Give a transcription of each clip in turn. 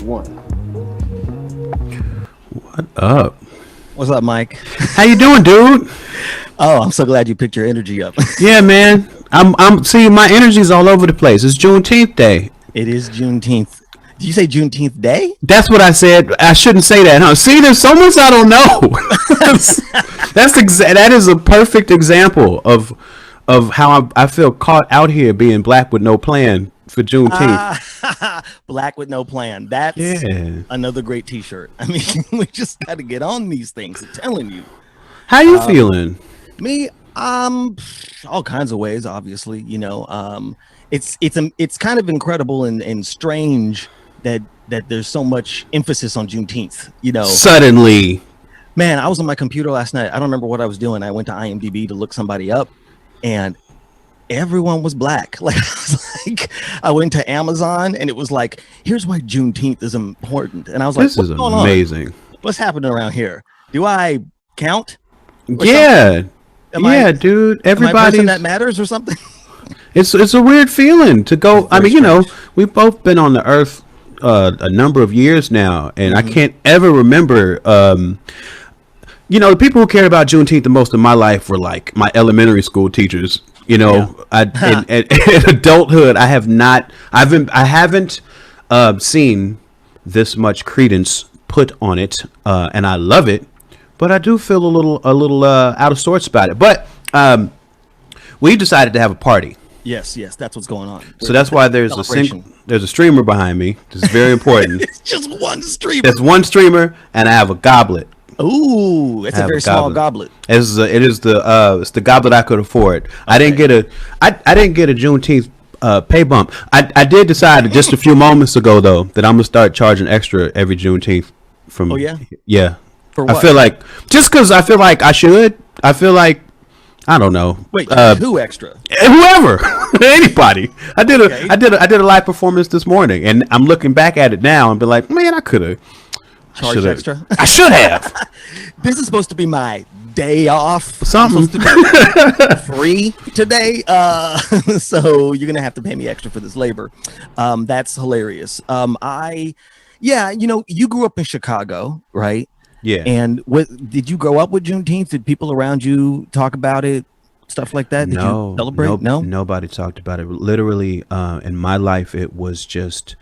1. What up? What's up, Mike? How you doing, dude? Oh, I'm so glad you picked your energy up. Yeah, man. I'm seeing my energy's all over the place. It's Juneteenth Day. It is Juneteenth. Did you say Juneteenth Day? That's what I said. I shouldn't say that, huh? See, there's so much I don't know. That is a perfect example of how I feel caught out here being black with no plan for Juneteenth. Black with no plan. That's another great T-shirt. I mean, we just got to get on these things. I'm telling you. How you feeling? Me, all kinds of ways. Obviously, you know, it's kind of incredible and strange that there's so much emphasis on Juneteenth. You know, suddenly, man, I was on my computer last night. I don't remember what I was doing. I went to IMDb to look somebody up, and everyone was black. I went to Amazon and it was like, here's why Juneteenth is important. And I was like, this is amazing. What's happening around here? Do I count? Yeah. Dude. Everybody that matters or something. It's a weird feeling to go. I mean, you know, we've both been on the earth a number of years now, and I can't ever remember. You know, the people who cared about Juneteenth the most in my life were like my elementary school teachers. You know, in adulthood, I haven't seen this much credence put on it, and I love it. But I do feel a little out of sorts about it. But we decided to have a party. Yes, that's what's going on. So that's why there's a streamer behind me. This is very important. It's just one streamer. There's one streamer, and I have a goblet. Ooh, it's a very small goblet. It's the goblet I could afford. Okay. I didn't get a Juneteenth pay bump. I did decide just a few moments ago though that I'm gonna start charging extra every Juneteenth. Oh yeah. Yeah. For what? I feel like just because I feel like I should. I feel like I don't know. Wait, who extra? Whoever, anybody. I did a live performance this morning, and I'm looking back at it now and be like, man, I could have. Charge extra. I should have. This is supposed to be my day off. Something free today. So you're gonna have to pay me extra for this labor. That's hilarious. You know, you grew up in Chicago, right? Yeah. And did you grow up with Juneteenth? Did people around you talk about it? Stuff like that? Did you celebrate? No, nobody talked about it. Literally, in my life, it was just,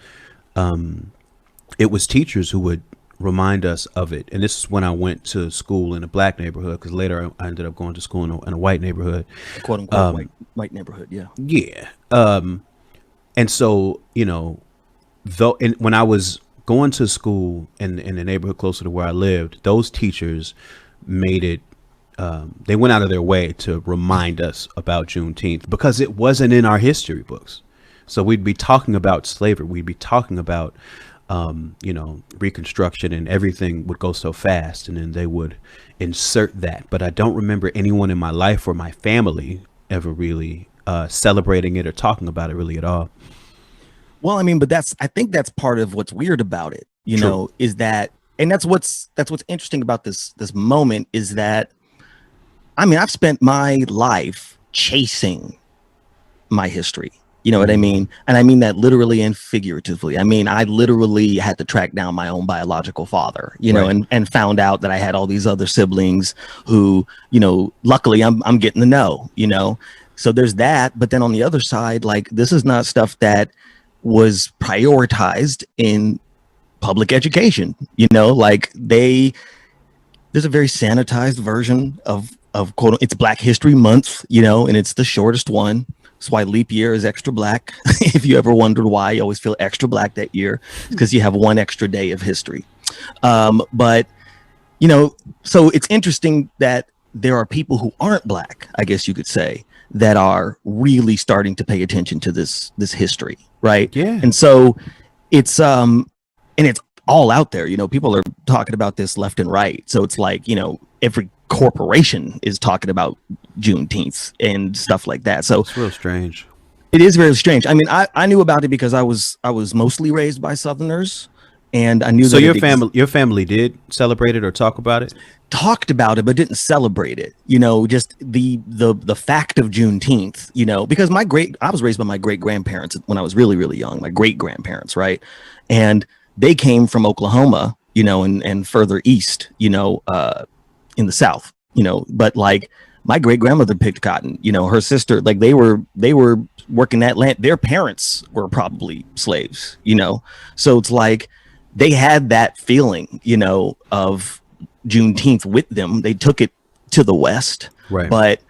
it was teachers who would remind us of it. And this is when I went to school in a black neighborhood, because later I ended up going to school in a white neighborhood, quote unquote white neighborhood. Yeah. And so, you know, when I was going to school in the neighborhood closer to where I lived, those teachers made it, they went out of their way to remind us about Juneteenth because it wasn't in our history books. So we'd be talking about slavery. We'd be talking about, you know, Reconstruction, and everything would go so fast, and then they would insert that. But I don't remember anyone in my life or my family ever really celebrating it or talking about it really at all. Well, I mean, but I think that's part of what's weird about it, you True. know, is that, and that's what's interesting about this moment is that, I mean, I've spent my life chasing my history. You know what I mean? And I mean that literally and figuratively. I mean, I literally had to track down my own biological father, you know, and found out that I had all these other siblings who, you know, luckily I'm getting to know, you know. So there's that. But then on the other side, like, this is not stuff that was prioritized in public education, you know, like there's a very sanitized version of quote, it's Black History Month, you know, and it's the shortest one. That's why leap year is extra black. If you ever wondered why you always feel extra black that year, because you have one extra day of history. But, you know, so it's interesting that there are people who aren't black, I guess you could say, that are really starting to pay attention to this history, right? Yeah. And so it's and it's all out there. You know, people are talking about this left and right. So it's like, you know, every corporation is talking about Juneteenth and stuff like that. So it's real strange. It is very strange. I mean, I knew about it because I was mostly raised by Southerners, and I knew. So your family did celebrate it or talk about it? Talked about it, but didn't celebrate it. You know, just the fact of Juneteenth. You know, because I was raised by my great grandparents when I was really, really young. My great grandparents, right? And they came from Oklahoma, you know, and further east, you know, in the South, you know, but like my great grandmother picked cotton, you know, her sister, like they were working that land. Their parents were probably slaves, you know, so it's like they had that feeling, you know, of Juneteenth with them. They took it to the West, right? But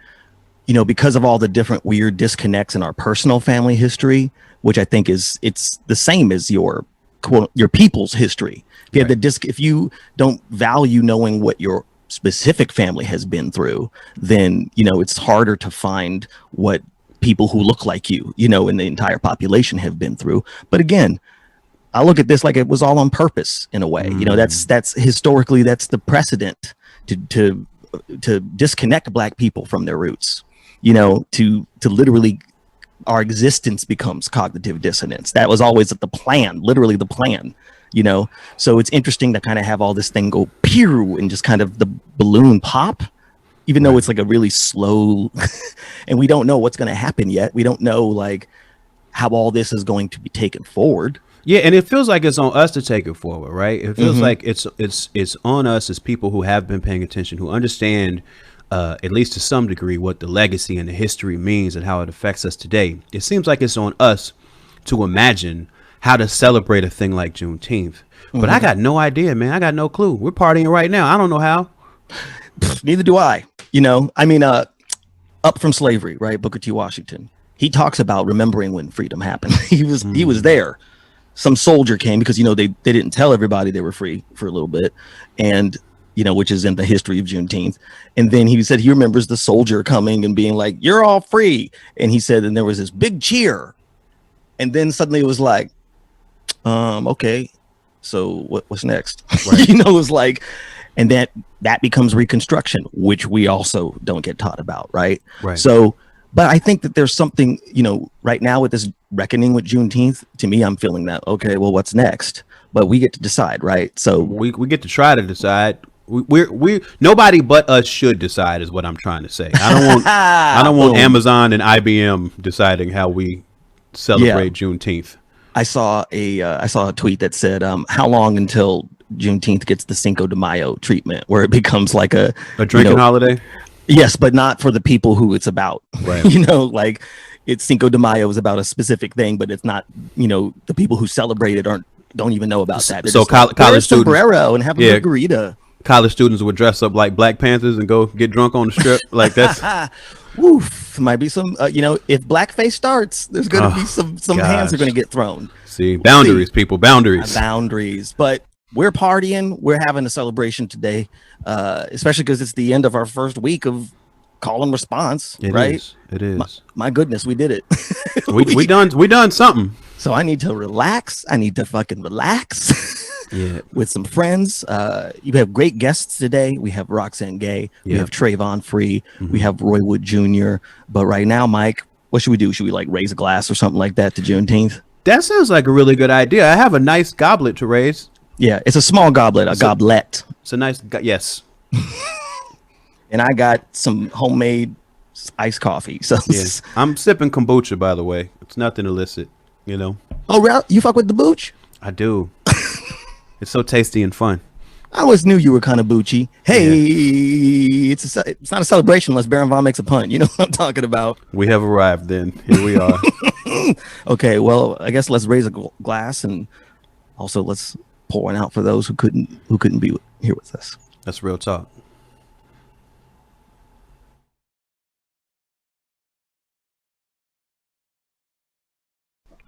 you know, because of all the different weird disconnects in our personal family history, which I think it's the same as your people's history. If you have the if you don't value knowing what your specific family has been through, then you know it's harder to find what people who look like you know, in the entire population have been through. But again, I look at this like it was all on purpose in a way. You know, that's historically that's the precedent to disconnect Black people from their roots. You know, to literally our existence becomes cognitive dissonance. That was always the plan, literally the plan. You know, so it's interesting to kind of have all this thing go pew and just kind of the balloon pop, even though it's like a really slow and we don't know what's going to happen yet. We don't know like how all this is going to be taken forward. Yeah, and it feels like it's on us to take it forward, right? It feels like it's on us as people who have been paying attention, who understand at least to some degree what the legacy and the history means and how it affects us today. It seems like it's on us to imagine how to celebrate a thing like Juneteenth. But I got no idea, man. I got no clue. We're partying right now. I don't know how. Neither do I. You know, I mean, Up From Slavery, right? Booker T. Washington. He talks about remembering when freedom happened. He was there. Some soldier came because, you know, they didn't tell everybody they were free for a little bit. And, you know, which is in the history of Juneteenth. And then he said he remembers the soldier coming and being like, "You're all free." And he said, and there was this big cheer. And then suddenly it was like, okay, so what's next? Right. You know, it's like, and that becomes Reconstruction, which we also don't get taught about, right? So, but I think that there's something, you know, right now with this reckoning with Juneteenth, to me, I'm feeling that, okay, well, what's next? But we get to decide, right? So we get to try to decide. We nobody but us should decide is what I'm trying to say. I don't want Amazon and IBM deciding how we celebrate Juneteenth. I saw a tweet that said, how long until Juneteenth gets the Cinco de Mayo treatment, where it becomes like a drinking holiday? Yes, but not for the people who it's about. Right. You know, like it's Cinco de Mayo is about a specific thing, but it's not, you know, the people who celebrate it don't even know about that. They're so college students sombrero and have a margarita. College students would dress up like Black Panthers and go get drunk on the strip. Like that's woof, might be some, you know, if blackface starts, there's going to be some hands are going to get thrown. See, boundaries, people, boundaries. Boundaries. But we're partying. We're having a celebration today, especially because it's the end of our first week of call and response, right? It is. My goodness, we did it. we done something. So I need to relax. I need to fucking relax. Yeah, with some friends. You have great guests today. We have Roxane Gay. We have Travon Free. We have Roy Wood Jr. But right now, Mike, what should we do? Should we like raise a glass or something like that to Juneteenth? That sounds like a really good idea. I have a nice goblet to raise. Yeah, it's a small goblet, goblet. It's a nice, yes. And I got some homemade iced coffee. So I'm sipping kombucha, by the way. It's nothing illicit, you know. Oh, you fuck with the booch? I do. It's so tasty and fun. I always knew you were kind of boochy. Hey, it's not a celebration unless Baron Von makes a pun. You know what I'm talking about. We have arrived then. Here we are. Okay, well, I guess let's raise a glass and also let's pour one out for those who couldn't be here with us. That's real talk.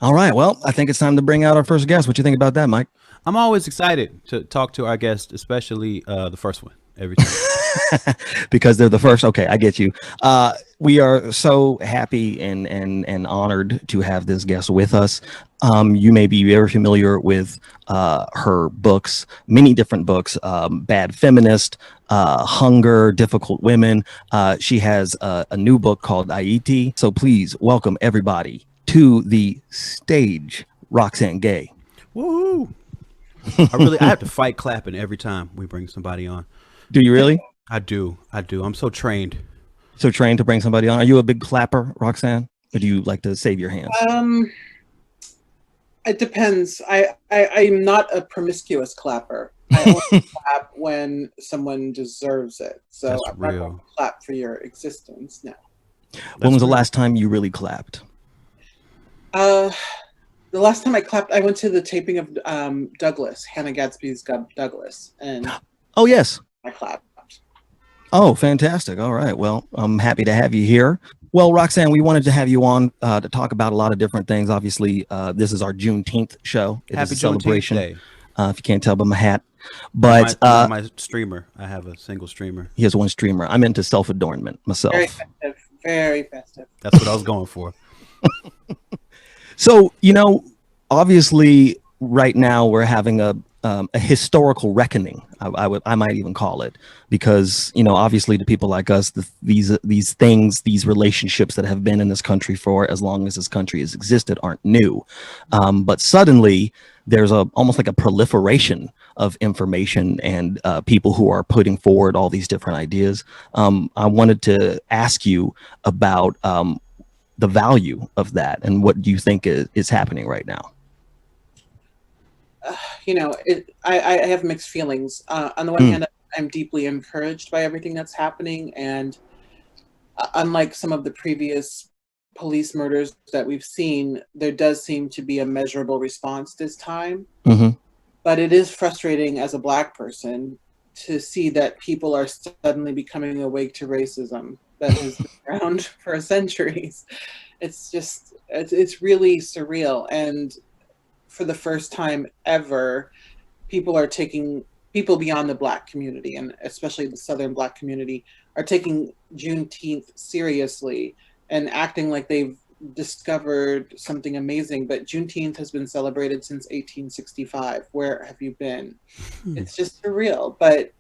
All right, well, I think it's time to bring out our first guest. What do you think about that, Mike? I'm always excited to talk to our guests, especially the first one every time. Because they're the first. Okay, I get you. We are so happy and honored to have this guest with us. You may be very familiar with her books, many different books, Bad Feminist, Hunger, Difficult Women. She has a new book called Aiti. So please welcome everybody to the stage, Roxane Gay. Woo! I have to fight clapping every time we bring somebody on. Do you really? I do. I'm so trained. So trained to bring somebody on. Are you a big clapper, Roxane? Or do you like to save your hands? It depends. I'm not a promiscuous clapper. I only clap when someone deserves it. So That's I'm not real. going to clap for your existence. No. When was the real. last time you really clapped? The last time I clapped, I went to the taping of Douglas, Hannah Gadsby's Douglas, and Oh, yes. I clapped. Oh, fantastic. All right. Well, I'm happy to have you here. Well, Roxane, we wanted to have you on to talk about a lot of different things. Obviously, this is our Juneteenth show. It is Happy a celebration. Juneteenth Day. If you can't tell by my hat. But my streamer. I have a single streamer. he has one streamer. I'm into self-adornment myself. Very festive. Very festive. That's what I was going for. So, you know, obviously right now we're having a historical reckoning. I might even call it, because, you know, obviously to people like us, these things, these relationships that have been in this country for as long as this country has existed aren't new. But suddenly there's almost like a proliferation of information and people who are putting forward all these different ideas. I wanted to ask you about the value of that and what do you think is happening right now? You know, I have mixed feelings. On the one hand, I'm deeply encouraged by everything that's happening. And unlike some of the previous police murders that we've seen, there does seem to be a measurable response this time. But it is frustrating as a Black person to see that people are suddenly becoming awake to racism that has been around for centuries. It's just, it's really surreal. And for the first time ever, people beyond the Black community, and especially the Southern Black community, are taking Juneteenth seriously and acting like they've discovered something amazing. But Juneteenth has been celebrated since 1865. Where have you been? It's just surreal. But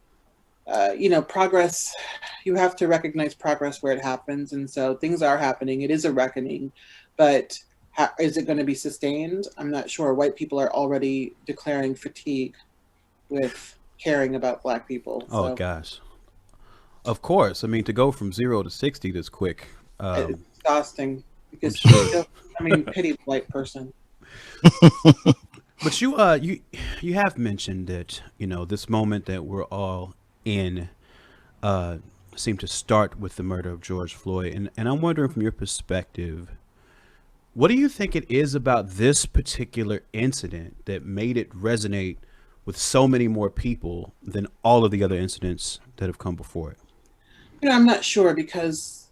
you know, progress, you have to recognize progress where it happens. And so things are happening. It is a reckoning, but is it going to be sustained? I'm not sure. White people are already declaring fatigue with caring about Black people. Oh, gosh. Of course. I mean, to go from 0 to 60 this quick. It's exhausting. Because, I mean, pity the white person. But you have mentioned that, you know, this moment that we're all in seemed to start with the murder of George Floyd. And I'm wondering, from your perspective, what do you think it is about this particular incident that made it resonate with so many more people than all of the other incidents that have come before it? You know, I'm not sure, because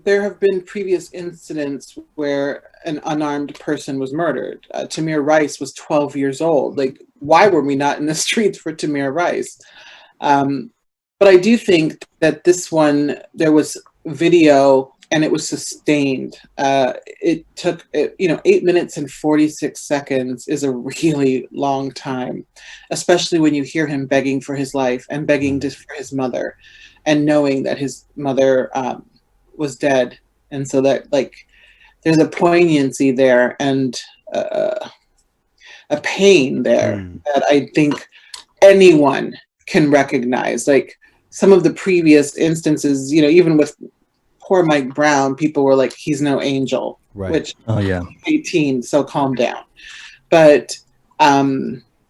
there have been previous incidents where an unarmed person was murdered. Tamir Rice was 12 years old. Like, why were we not in the streets for Tamir Rice? But I do think that this one, there was video and it was sustained. It took, 8 minutes and 46 seconds is a really long time, especially when you hear him begging for his life and begging for his mother, and knowing that his mother was dead. And so that, like, there's a poignancy there and a pain there that I think anyone can recognize. Like, some of the previous instances, you know, even with poor Mike Brown, people were like, he's no angel, right? Which, 18, so calm down. But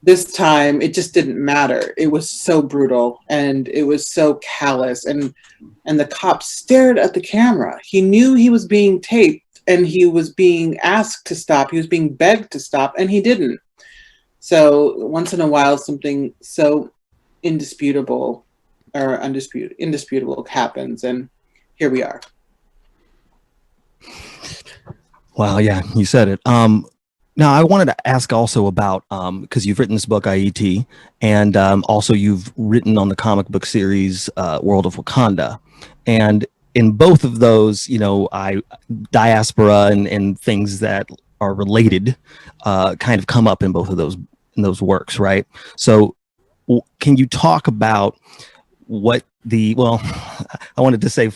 this time, it just didn't matter. It was so brutal and it was so callous. And the cop stared at the camera. He knew he was being taped and he was being asked to stop. He was being begged to stop, and he didn't. So once in a while, something so indisputable happens, and here we are. Wow, yeah, you said it. Now I wanted to ask also about, because you've written this book, IET, and also you've written on the comic book series World of Wakanda, and in both of those, you know, diaspora and things that are related kind of come up in both of those works, right? So can you talk about what I wanted to say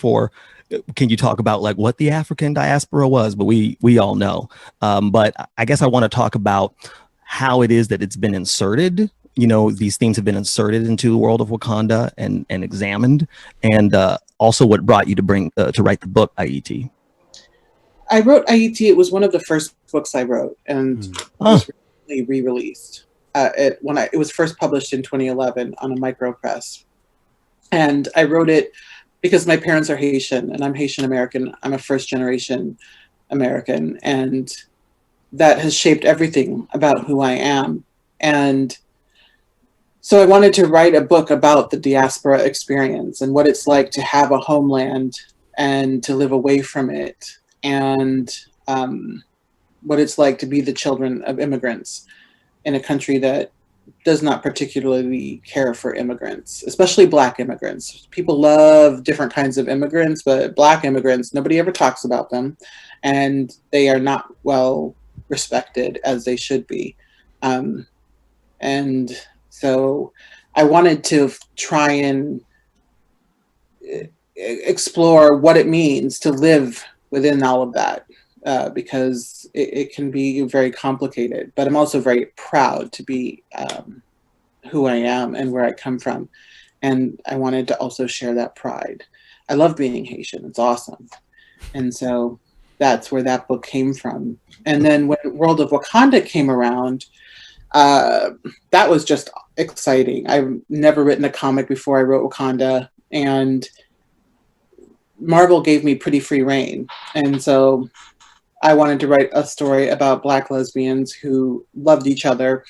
can you talk about like what the African diaspora was, but we all know. But I guess I want to talk about how it is that it's been inserted. You know, these themes have been inserted into the world of Wakanda and examined, and also what brought you to write the book, IET. I wrote IET. It was one of the first books I wrote, and it was recently re-released. It was first published in 2011 on a micro press, and I wrote it because my parents are Haitian, and I'm Haitian American. I'm a first generation American, and that has shaped everything about who I am. And so I wanted to write a book about the diaspora experience and what it's like to have a homeland and to live away from it, and what it's like to be the children of immigrants in a country that does not particularly care for immigrants, especially Black immigrants. People love different kinds of immigrants, but Black immigrants, nobody ever talks about them, and they are not well respected as they should be. And so I wanted to try and explore what it means to live within all of that, because it can be very complicated. But I'm also very proud to be who I am and where I come from. And I wanted to also share that pride. I love being Haitian. It's awesome. And so that's where that book came from. And then when World of Wakanda came around, that was just exciting. I've never written a comic before I wrote Wakanda, and Marvel gave me pretty free reign. And so I wanted to write a story about Black lesbians who loved each other.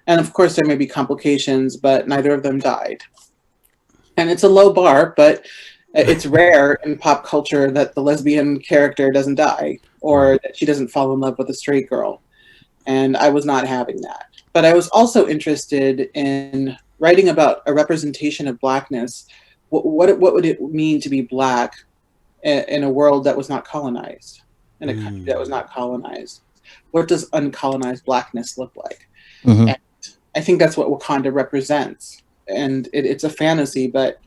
And of course, there may be complications, but neither of them died. And it's a low bar, but it's rare in pop culture that the lesbian character doesn't die, or that she doesn't fall in love with a straight girl. And I was not having that. But I was also interested in writing about a representation of Blackness. What would it mean to be Black in a world that was not colonized, in a country that was not colonized? What does uncolonized Blackness look like? And I think that's what Wakanda represents. And it's a fantasy, but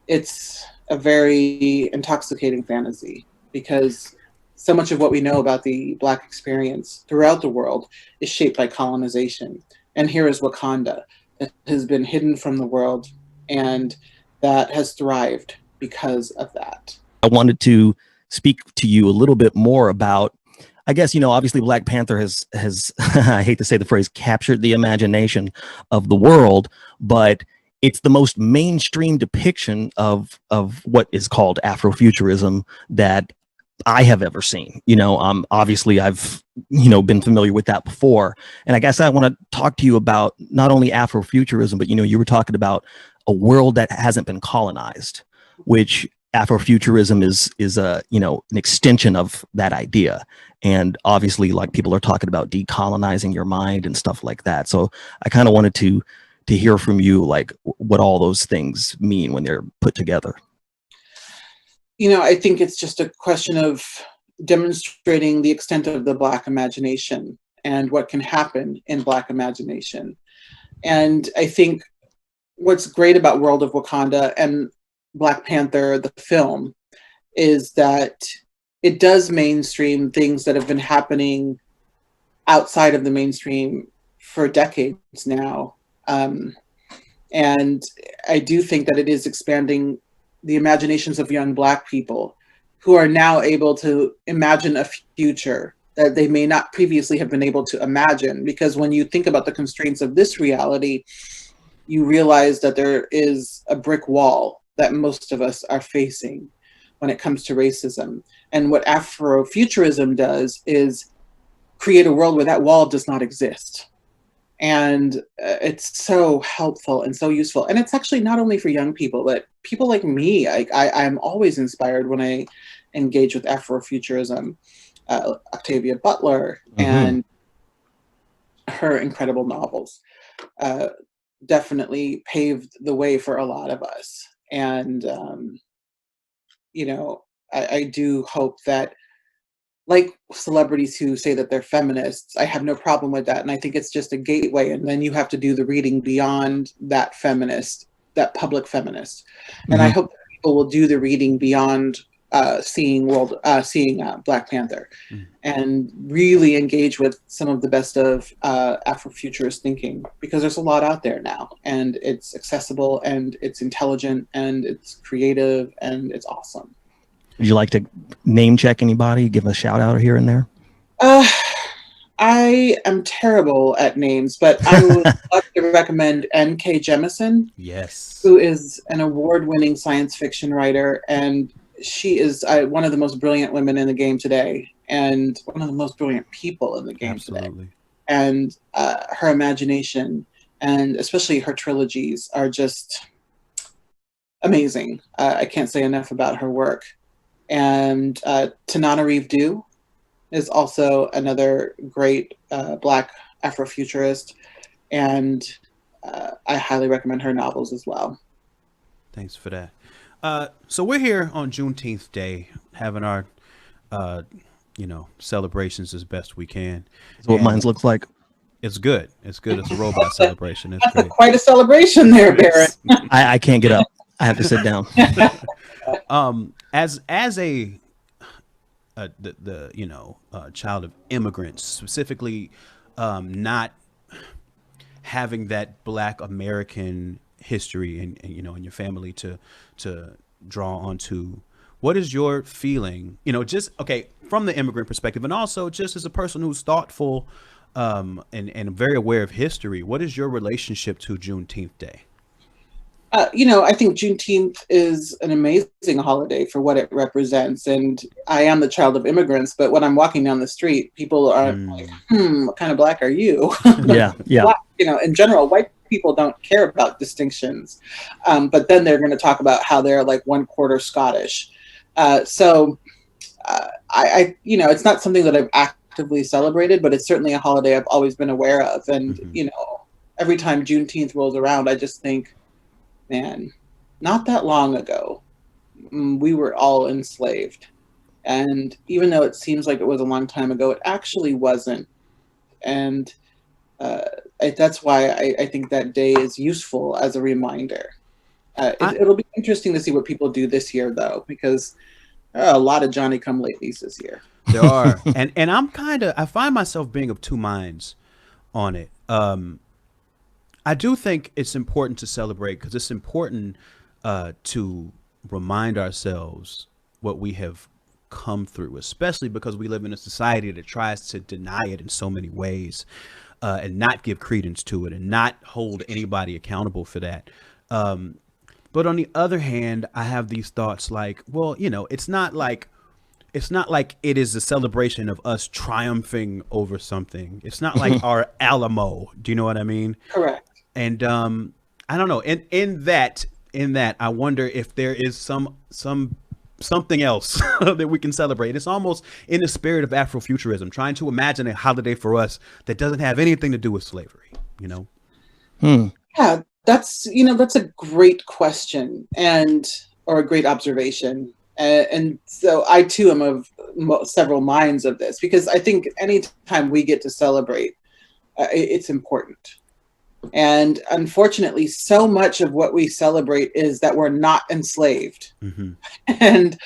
it's a very intoxicating fantasy, because so much of what we know about the Black experience throughout the world is shaped by colonization. And here is Wakanda, that has been hidden from the world and that has thrived because of that. I wanted to speak to you a little bit more about, I guess, obviously Black Panther has I hate to say the phrase, captured the imagination of the world, but it's the most mainstream depiction of what is called Afrofuturism that I have ever seen. Obviously I've, been familiar with that before. And I guess I want to talk to you about not only Afrofuturism, but, you were talking about a world that hasn't been colonized, which Afrofuturism is an extension of that idea. And obviously, like, people are talking about decolonizing your mind and stuff like that. So I kind of wanted to hear from you, like, what all those things mean when they're put together. I think it's just a question of demonstrating the extent of the Black imagination and what can happen in Black imagination. And I think what's great about World of Wakanda and Black Panther, the film, is that it does mainstream things that have been happening outside of the mainstream for decades now. And I do think that it is expanding the imaginations of young Black people who are now able to imagine a future that they may not previously have been able to imagine. Because when you think about the constraints of this reality, you realize that there is a brick wall that most of us are facing when it comes to racism. And what Afrofuturism does is create a world where that wall does not exist. And it's so helpful and so useful. And it's actually not only for young people, but people like me. I'm always inspired when I engage with Afrofuturism. Octavia Butler and her incredible novels definitely paved the way for a lot of us. And, I do hope that, like celebrities who say that they're feminists, I have no problem with that. And I think it's just a gateway. And then you have to do the reading beyond that feminist, that public feminist. And I hope that people will do the reading beyond seeing Black Panther and really engage with some of the best of Afrofuturist thinking, because there's a lot out there now, and it's accessible and it's intelligent and it's creative and it's awesome. Would you like to name check anybody? Give a shout out here and there? I am terrible at names, but I would love to recommend N.K. Jemisin. Yes. Who is an award-winning science fiction writer, and she is one of the most brilliant women in the game today, and one of the most brilliant people in the game today. And her imagination, and especially her trilogies, are just amazing. I can't say enough about her work. And Tananarive Due is also another great Black Afrofuturist, and I highly recommend her novels as well. Thanks for that. So we're here on Juneteenth Day, having our, celebrations as best we can. That's what mine looks like. It's good. It's good. It's a robot celebration. It's great. Quite a celebration there, Barrett. I can't get up. I have to sit down. As a child of immigrants, specifically, not having that Black American history and in your family to draw onto, what is your feeling, just from the immigrant perspective, and also just as a person who's thoughtful and very aware of history, what is your relationship to Juneteenth Day? I think Juneteenth is an amazing holiday for what it represents. And I am the child of immigrants, but when I'm walking down the street, people are like, what kind of Black are you? Yeah. Black, in general, white people don't care about distinctions. But then they're going to talk about how they're like 1/4 Scottish. It's not something that I've actively celebrated, but it's certainly a holiday I've always been aware of. And, every time Juneteenth rolls around, I just think, man, not that long ago, we were all enslaved. And even though it seems like it was a long time ago, it actually wasn't. And that's why I think that day is useful as a reminder. It'll be interesting to see what people do this year, though, because there are a lot of Johnny-come-latelys this year. There are. and I find myself being of two minds on it. I do think it's important to celebrate, because it's important to remind ourselves what we have come through, especially because we live in a society that tries to deny it in so many ways, and not give credence to it and not hold anybody accountable for that. But on the other hand, I have these thoughts like, well, it's not like it is a celebration of us triumphing over something. It's not like our Alamo. Do you know what I mean? Correct. And I don't know. In that, I wonder if there is something else that we can celebrate. It's almost in the spirit of Afrofuturism, trying to imagine a holiday for us that doesn't have anything to do with slavery. Yeah, that's a great question or a great observation. And so I too am of several minds of this, because I think anytime we get to celebrate, it's important. And unfortunately, so much of what we celebrate is that we're not enslaved. Mm-hmm. And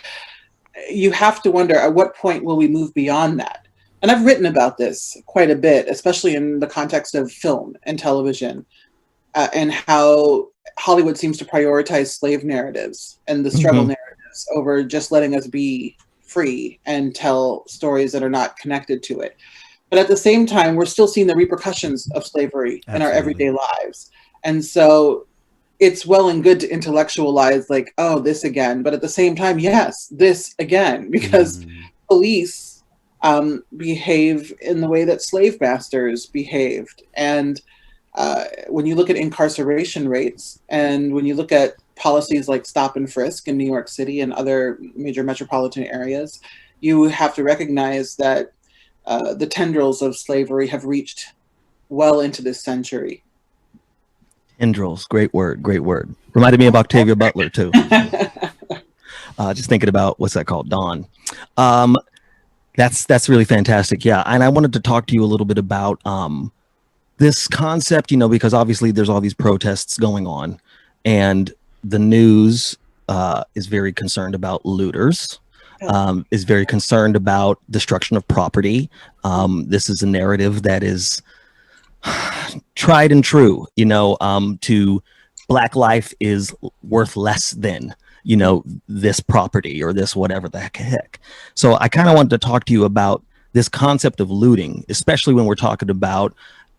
you have to wonder, at what point will we move beyond that? And I've written about this quite a bit, especially in the context of film and television, and how Hollywood seems to prioritize slave narratives and the struggle narratives over just letting us be free and tell stories that are not connected to it. But at the same time, we're still seeing the repercussions of slavery in our everyday lives. And so it's well and good to intellectualize like, oh, this again. But at the same time, yes, this again, because police behave in the way that slave masters behaved. And when you look at incarceration rates, and when you look at policies like stop and frisk in New York City and other major metropolitan areas, you have to recognize that the tendrils of slavery have reached well into this century. Tendrils, great word. Reminded me of Octavia Butler too. Just thinking about what's that called, Dawn. That's really fantastic. Yeah, and I wanted to talk to you a little bit about this concept, because obviously there's all these protests going on, and the news is very concerned about looters. Is very concerned about destruction of property. This is a narrative that is tried and true, to Black life is worth less than, you know, this property or this whatever the heck. So I kind of wanted to talk to you about this concept of looting, especially when we're talking about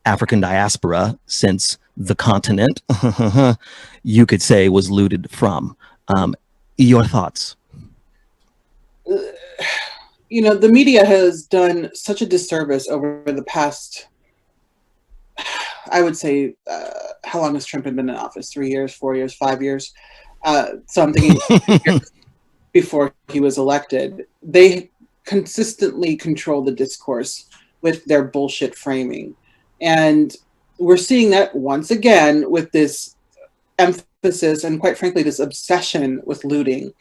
African diaspora, since the continent, you could say, was looted from. Your thoughts? You know, the media has done such a disservice over the past, I would say, how long has Trump been in office? 3 years, 4 years, 5 years? So I'm thinking before he was elected. They consistently control the discourse with their bullshit framing. And we're seeing that once again with this emphasis and, quite frankly, this obsession with looting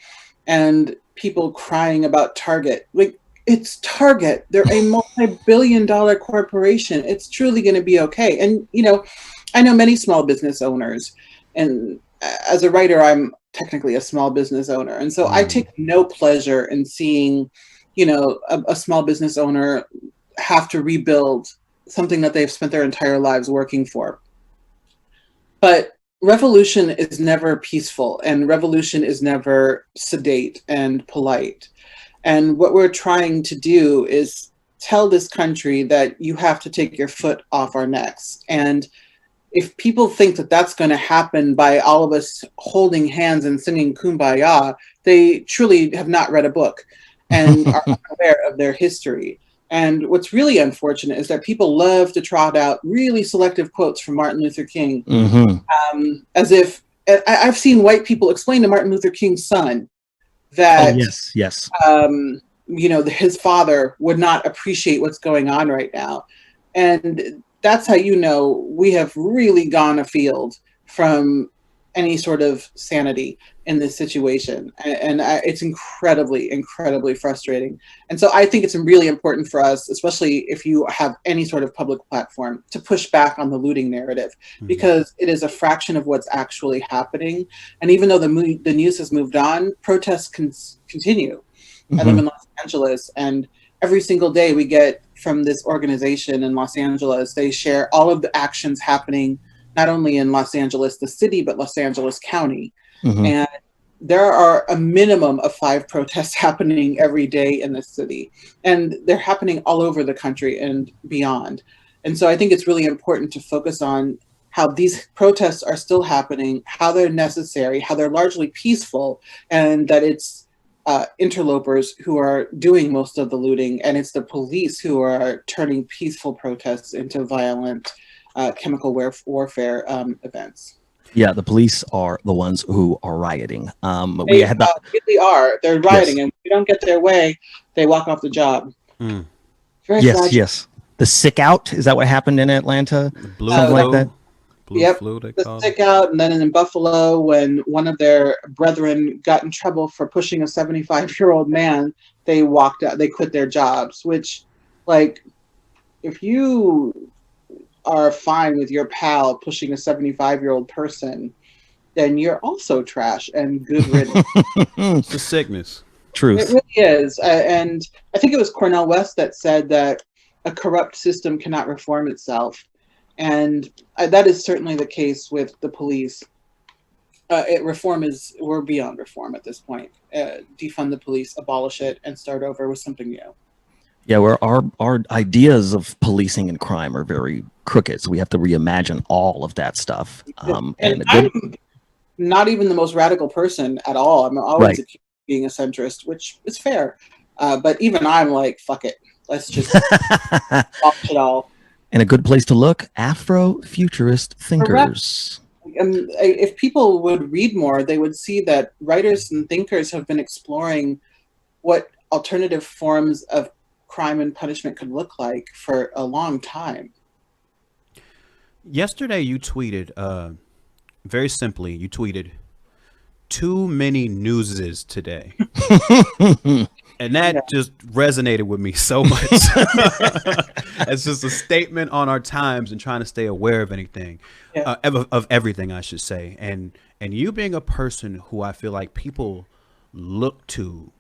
and people crying about Target. Like, it's Target. They're a multi-billion-dollar corporation. It's truly going to be okay. And, you know, I know many small business owners, and as a writer, I'm technically a small business owner. And so I take no pleasure in seeing, you know, a small business owner have to rebuild something that they've spent their entire lives working for. But revolution is never peaceful, and revolution is never sedate and polite. And what we're trying to do is tell this country that you have to take your foot off our necks. And if people think that that's going to happen by all of us holding hands and singing Kumbaya, they truly have not read a book and are unaware of their history. And what's really unfortunate is that people love to trot out really selective quotes from Martin Luther King, as if I've seen white people explain to Martin Luther King's son that, you know, his father would not appreciate what's going on right now. And that's how you know we have really gone afield from any sort of sanity in this situation. And it's incredibly, incredibly frustrating. And so I think it's really important for us, especially if you have any sort of public platform, to push back on the looting narrative, because it is a fraction of what's actually happening. And even though the news has moved on, protests continue. I live in Los Angeles, and every single day we get from this organization in Los Angeles, they share all of the actions happening, not only in Los Angeles, the city, but Los Angeles County. And there are a minimum of 5 protests happening every day in the city. And they're happening all over the country and beyond. And so I think it's really important to focus on how these protests are still happening, how they're necessary, how they're largely peaceful, and that it's interlopers who are doing most of the looting, and it's the police who are turning peaceful protests into violent chemical warfare events. Yeah, the police are the ones who are rioting. They really are. They're rioting, and if we don't get their way, they walk off the job. Yes. The sick out, is that what happened in Atlanta? Something like that? Flu, the sick out, and then in Buffalo, when one of their brethren got in trouble for pushing a 75-year-old man, they walked out. They quit their jobs. Which, like, if you are fine with your pal pushing a 75-year-old person, then you're also trash and good riddance. It's a sickness. Truth. It really is. And I think it was Cornel West that said that a corrupt system cannot reform itself. And that is certainly the case with the police. We're beyond reform at this point. Defund the police, abolish it, and start over with something new. Yeah, where our ideas of policing and crime are very crooked, so we have to reimagine all of that stuff. I'm not even the most radical person at all. I'm always accused of being a centrist, which is fair. But even I'm like, fuck it. Let's just abolish it all. And a good place to look, Afro-futurist thinkers. If people would read more, they would see that writers and thinkers have been exploring what alternative forms of crime and punishment could look like for a long time. Yesterday you tweeted, very simply, you tweeted, "Too many newses today." And that just resonated with me so much. It's just a statement on our times and trying to stay aware of anything, of everything, I should say. And you being a person who I feel like people look to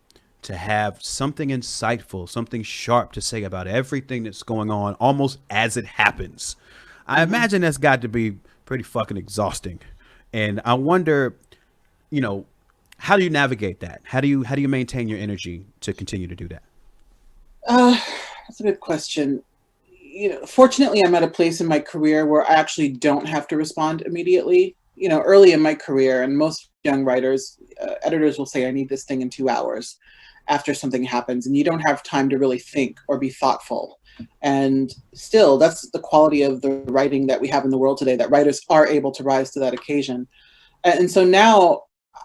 have something insightful, something sharp to say about everything that's going on, almost as it happens. I imagine that's got to be pretty fucking exhausting. And I wonder, you know, How do you navigate that? How do you maintain your energy to continue to do that? That's a good question. Fortunately, I'm at a place in my career where I actually don't have to respond immediately. Early in my career, and most young writers, editors will say, I need this thing in 2 hours after something happens, and you don't have time to really think or be thoughtful. And still, that's the quality of the writing that we have in the world today, that writers are able to rise to that occasion. And so now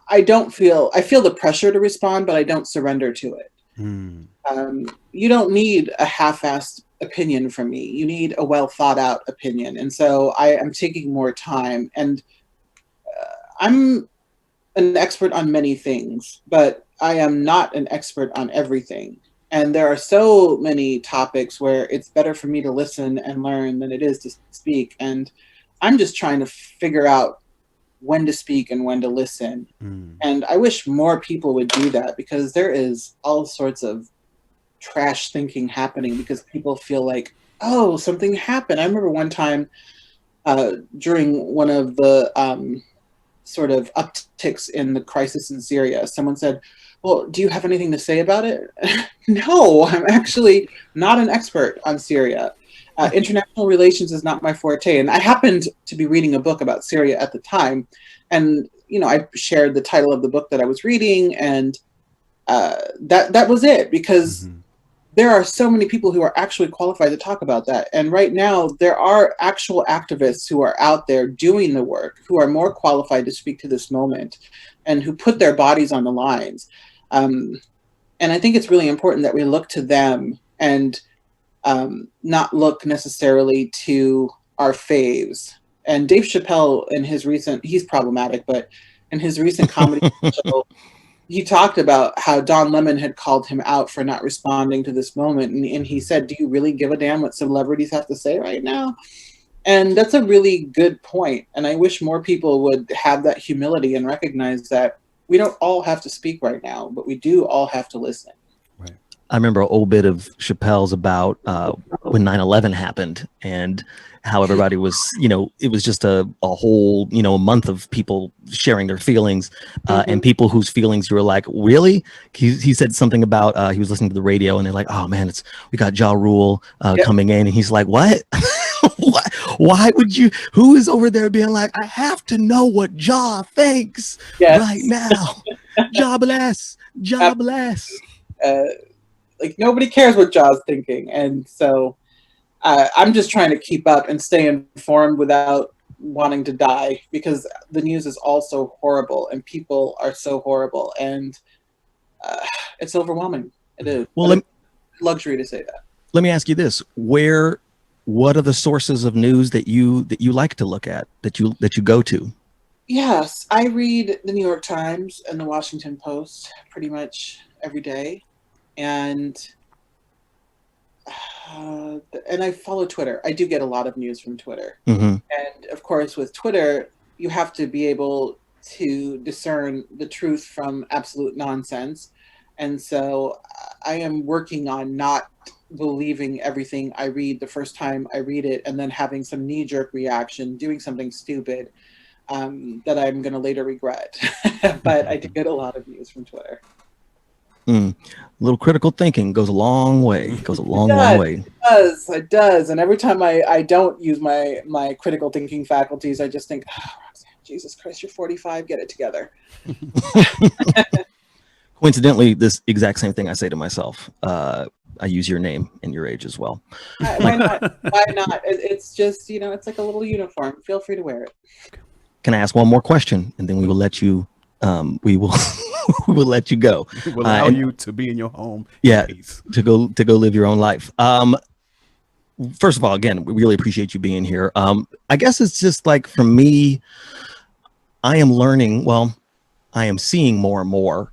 I feel the pressure to respond, but I don't surrender to it. You don't need a half-assed opinion from me. You need a well thought out opinion. And so I am taking more time, and I'm an expert on many things, but I am not an expert on everything. And there are so many topics where it's better for me to listen and learn than it is to speak. And I'm just trying to figure out when to speak and when to listen. And I wish more people would do that, because there is all sorts of trash thinking happening because people feel like, oh, something happened. I remember one time during one of the sort of upticks in the crisis in Syria, someone said, well, do you have anything to say about it? No, I'm actually not an expert on Syria. International relations is not my forte. And I happened to be reading a book about Syria at the time. And, I shared the title of the book that I was reading, and that was it, because there are so many people who are actually qualified to talk about that. And right now, there are actual activists who are out there doing the work, who are more qualified to speak to this moment, and who put their bodies on the lines. And I think it's really important that we look to them and not look necessarily to our faves. And Dave Chappelle, he's problematic, but in his recent comedy show, he talked about how Don Lemon had called him out for not responding to this moment. And he said, do you really give a damn what celebrities have to say right now? And that's a really good point. And I wish more people would have that humility and recognize that we don't all have to speak right now, but we do all have to listen. Right. I remember an old bit of Chappelle's about when 9/11 happened, and how everybody was, it was just a whole, a month of people sharing their feelings, and people whose feelings you were like, really? He said something about, he was listening to the radio, and they're like, oh man, we got Ja Rule coming in, and he's like, what? What? Why would you? Who is over there being like, I have to know what Ja thinks right now? Ja bless, Ja bless. Like, nobody cares what Ja's thinking, and so I'm just trying to keep up and stay informed without wanting to die, because the news is all so horrible and people are so horrible, and it's overwhelming. It is. Well, luxury to say that. Let me ask you this: what are the sources of news that you like to look at, that you go to? Yes, I read the New York Times and the Washington Post pretty much every day, and I follow Twitter. I do get a lot of news from Twitter. And of course, with Twitter, you have to be able to discern the truth from absolute nonsense. And so I am working on not believing everything I read the first time I read it, and then having some knee-jerk reaction, doing something stupid that I'm going to later regret. But I do get a lot of news from Twitter. A little critical thinking goes a long way. It goes a long way. It does. And every time I don't use my critical thinking faculties, I just think, oh, Roxane, Jesus Christ, you're 45, get it together. Coincidentally, this exact same thing I say to myself. I use your name and your age as well. Why not? Why not? It's just, it's like a little uniform. Feel free to wear it. Can I ask one more question, and then we will let you we will let you go. We'll allow you to be in your home. Yeah, to go live your own life. First of all, again, we really appreciate you being here. I guess it's just like, for me, I am learning. Well, I am seeing more and more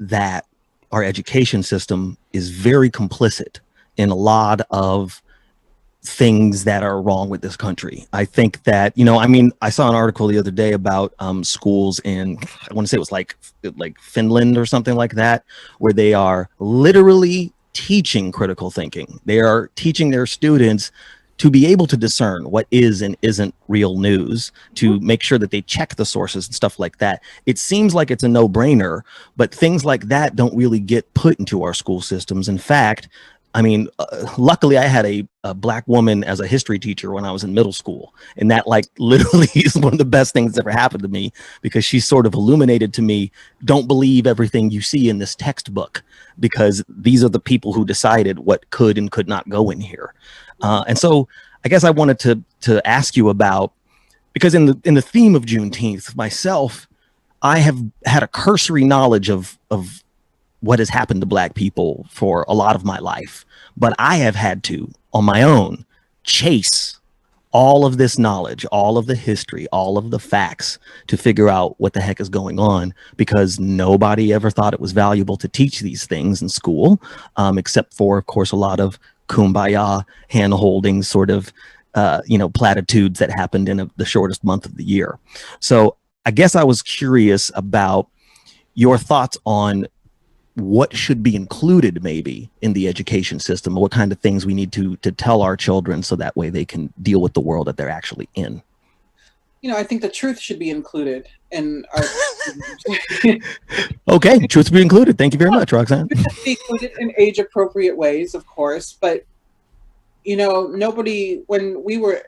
that our education system is very complicit in a lot of things that are wrong with this country. I think that, I saw an article the other day about schools in, I want to say it was like Finland or something like that, where they are literally teaching critical thinking. They are teaching their students to be able to discern what is and isn't real news, to make sure that they check the sources and stuff like that. It seems like it's a no-brainer, but things like that don't really get put into our school systems. In fact, I mean, luckily I had a black woman as a history teacher when I was in middle school. And that like literally is one of the best things that ever happened to me, because she sort of illuminated to me, don't believe everything you see in this textbook, because these are the people who decided what could and could not go in here. And so I guess I wanted to ask you about, because in the theme of Juneteenth myself, I have had a cursory knowledge of what has happened to black people for a lot of my life, but I have had to, on my own, chase all of this knowledge, all of the history, all of the facts to figure out what the heck is going on, because nobody ever thought it was valuable to teach these things in school, except for, of course, a lot of kumbaya, hand-holding sort of, platitudes that happened in the shortest month of the year. So I guess I was curious about your thoughts on what should be included maybe in the education system, or what kind of things we need to tell our children so that way they can deal with the world that they're actually in. I think the truth should be included in our. Okay, truth to be included. Thank you very much, Roxane. Be included in age-appropriate ways, of course, but nobody, when we were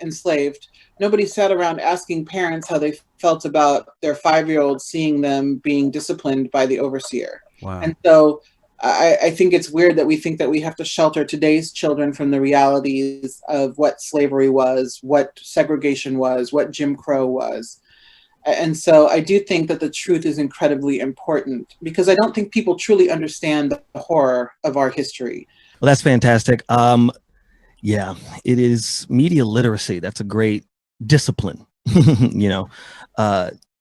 enslaved, nobody sat around asking parents how they felt about their 5-year-old seeing them being disciplined by the overseer. Wow. And so I think it's weird that we think that we have to shelter today's children from the realities of what slavery was, what segregation was, what Jim Crow was. And so I do think that the truth is incredibly important, because I don't think people truly understand the horror of our history. Well, that's fantastic. Yeah, it is media literacy. That's a great discipline,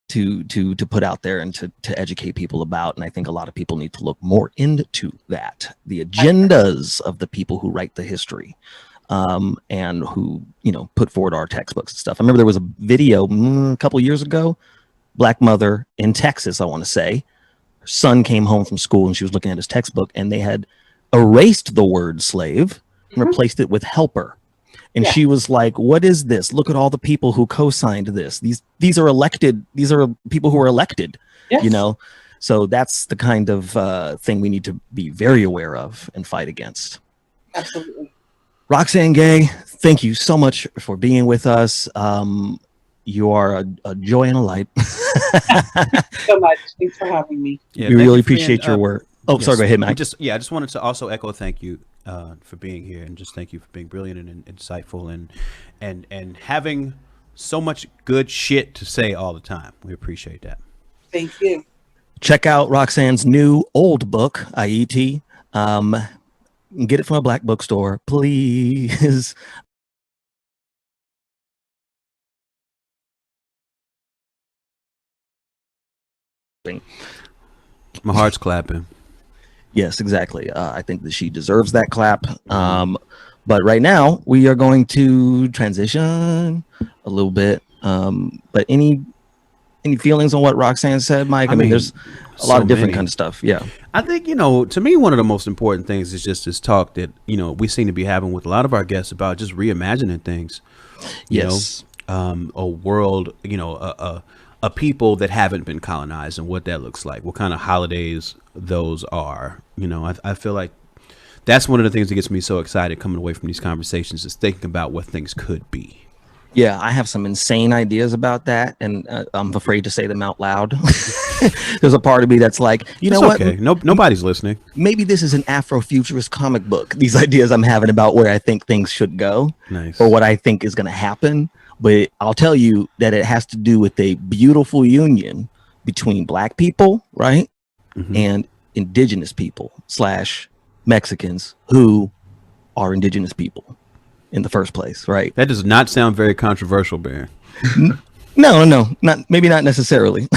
to put out there and to educate people about. And I think a lot of people need to look more into that, the agendas of the people who write the history, and who, put forward our textbooks and stuff. I remember there was a video a couple years ago, black mother in Texas, I want to say, her son came home from school and she was looking at his textbook, and they had erased the word slave and replaced it with helper. And she was like, what is this? Look at all the people who co-signed this. These are elected. These are people who are elected, Yes. So that's the kind of thing we need to be very aware of and fight against. Absolutely. Roxane Gay, thank you so much for being with us. You are a joy and a light. So much. Thanks for having me. Yeah, we really appreciate your work. Oh, yes. Sorry, go ahead, Mike. I just wanted to also echo thank you for being here, and just thank you for being brilliant and insightful, and having so much good shit to say all the time. We appreciate that. Thank you. Check out Roxane's new old book, IET. Get it from a black bookstore, please. My heart's clapping. Yes, exactly. I think that she deserves that clap. But right now we are going to transition a little bit. But any feelings on what Roxane said, Mike? I mean, there's a lot of different kind of stuff. Yeah. I think, to me, one of the most important things is just this talk that, we seem to be having with a lot of our guests about just reimagining things. Yes. A world, a people that haven't been colonized, and what that looks like, what kind of holidays those are. I feel like that's one of the things that gets me so excited coming away from these conversations, is thinking about what things could be. Yeah, I have some insane ideas about that, and I'm afraid to say them out loud. There's a part of me that's like, what? Okay. Nobody's listening. Maybe this is an Afrofuturist comic book. These ideas I'm having about where I think things should go, nice, or what I think is going to happen. But I'll tell you that it has to do with a beautiful union between black people, right, and indigenous people / Mexicans who are indigenous people in the first place, right? That does not sound very controversial, Baron. No, maybe not necessarily.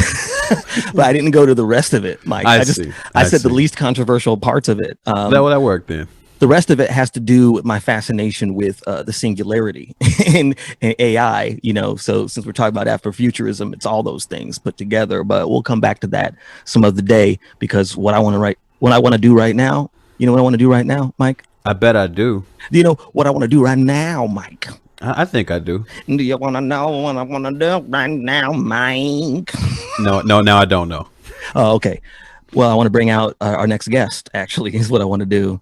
But I didn't go to the rest of it, Mike. I said the least controversial parts of it. That worked then. The rest of it has to do with my fascination with the singularity in AI, so since we're talking about Afrofuturism, it's all those things put together, but we'll come back to that some other day, because what I want to do right now, Mike? I bet I do. Do you know what I want to do right now, Mike? I think I do. Do you want to know what I want to do right now, Mike? No, now I don't know. Oh, okay. Well, I want to bring out our next guest, actually, is what I want to do.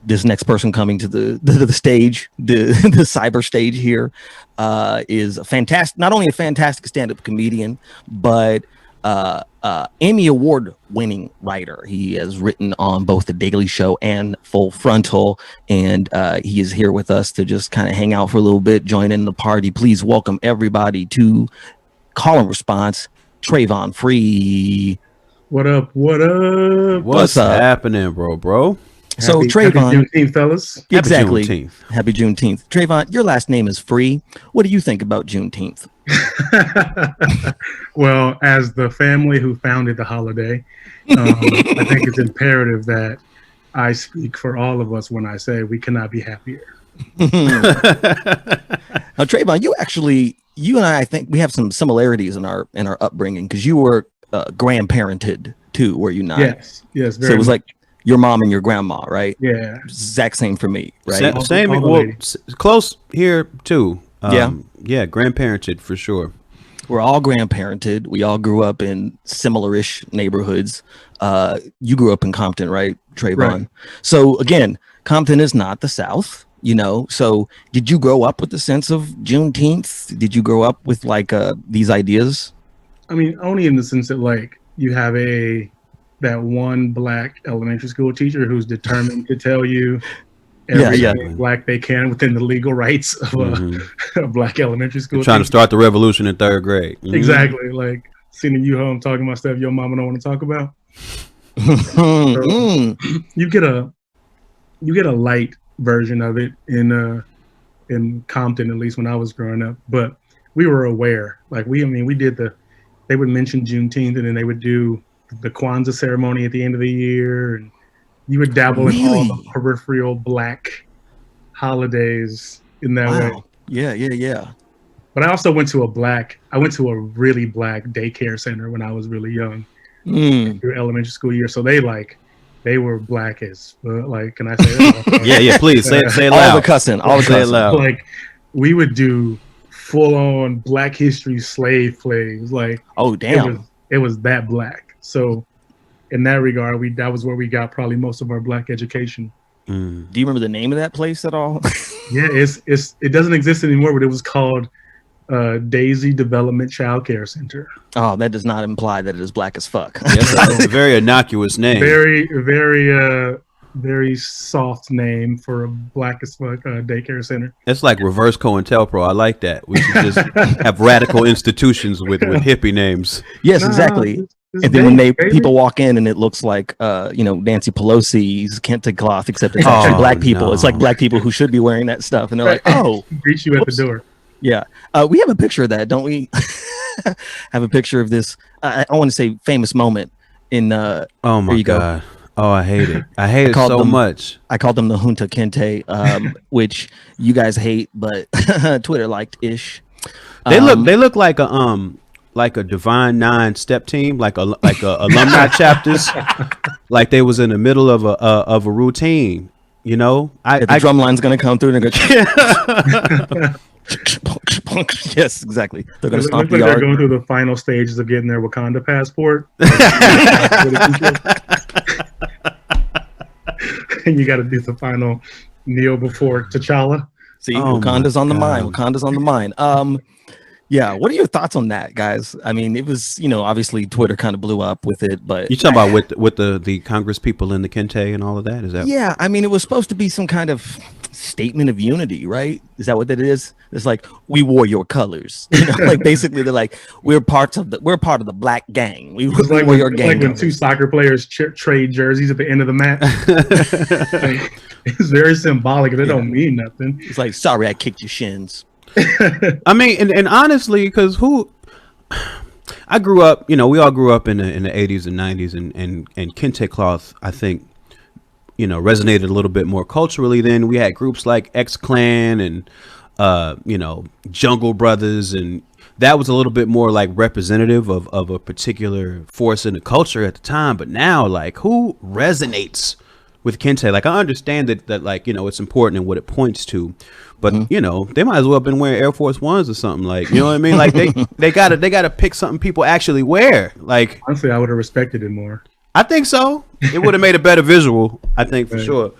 This next person coming to the stage, the cyber stage here, is a fantastic, not only a fantastic stand-up comedian, but Emmy Award winning writer. He has written on both The Daily Show and Full Frontal, and he is here with us to just kind of hang out for a little bit, join in the party. Please welcome everybody to Call and Response, Travon Free. What up? What up? What's happening, bro? So happy Travon, Juneteenth, fellas. exactly. Happy Juneteenth. Happy Juneteenth. Travon, your last name is Free. What do you think about Juneteenth? Well, as the family who founded the holiday, I think it's imperative that I speak for all of us when I say we cannot be happier. Now, Travon, you and I think we have some similarities in our upbringing, because you were grandparented too, were you not? Yes. So it was like your mom and your grandma, right? Yeah. Exact same for me, right? Same. all the Well, ladies. close here too. Yeah, grandparented for sure. we're all grandparented. We all grew up in similar-ish neighborhoods. You grew up in Compton, right, Travon? Right. So again, Compton is not the South, you know. So did you grow up with the sense of Juneteenth? Did you grow up with like these ideas? I mean, only in the sense that like you have that one black elementary school teacher who's determined to tell you everything black they can within the legal rights of a black elementary school You're trying to teacher. start the revolution in 3rd grade. Mhm. Exactly. Like sending you home talking about stuff your mama don't want to talk about. You get a light version of it in Compton, at least when I was growing up. But we were aware. Like we did they would mention Juneteenth, and then they would do the Kwanzaa ceremony at the end of the year, and you would dabble in all the peripheral black holidays in that way. Yeah. But I also went to a really black daycare center when I was really young, through elementary school year. So they were black as like, can I say that? Yeah, please say it loud. All the cussing. Say it loud. Like we would do full on Black History slave plays. Like, oh damn, it was that black. So in that regard, that was where we got probably most of our black education. Do you remember the name of that place at all? Yeah, it doesn't exist anymore, but it was called Daisy Development Child Care Center. Oh, that does not imply that it is black as fuck. Yes, that's a very innocuous name. Very, very, very soft name for a black as fuck daycare center. It's like reverse COINTELPRO. I like that. We should just have radical institutions with hippie names. Yes, exactly. It's And then when baby. people walk in and it looks like Nancy Pelosi's kente cloth, except it's actually black people. no. It's like black people who should be wearing that stuff, and they're like, oh, greet you at whoops. the door. Yeah. We have a picture of that, don't we? Have a picture of this. I want to say famous moment in. Oh my there you go. God. Oh, I hate it. I hate it so much. I called them the Junta Kente, which you guys hate, but Twitter liked ish. They look like a Divine Nine step team, like a alumni chapters, like they was in the middle of a routine. You know, the drum line's gonna come through and go. Yes, exactly. They're gonna stomp the They're yard. going through the final stages of getting their Wakanda passport. And you got to do the final kneel before T'Challa. See, Oh Wakanda's my on the mind. God. Wakanda's on the mind. Yeah. What are your thoughts on that, guys? I mean, it was, obviously Twitter kind of blew up with it, but You talking about with the Congress people and the Kente and all of that? Is that? yeah, I mean, it was supposed to be some kind of statement of unity, right? Is that what that is? It's like, we wore your colors. Like basically they're like, we're part of the black gang. We It's like wore your when, gang. like when colors. two soccer players trade jerseys at the end of the match. Like, it's very symbolic. It don't mean nothing. It's like, sorry, I kicked your shins. I mean, and honestly, because I grew up, we all grew up in the 80s and 90s, and Kente cloth, I think, resonated a little bit more culturally. Then we had groups like X-Clan and, Jungle Brothers, and that was a little bit more like representative of a particular force in the culture at the time. But now, like, who resonates with Kente, like I understand that like, you know, it's important and what it points to, but you know, they might as well have been wearing Air Force Ones or something, like, you know what I mean? Like they gotta pick something people actually wear. Like, honestly, I would have respected it more. I think so. It would have made a better visual, I think, for sure.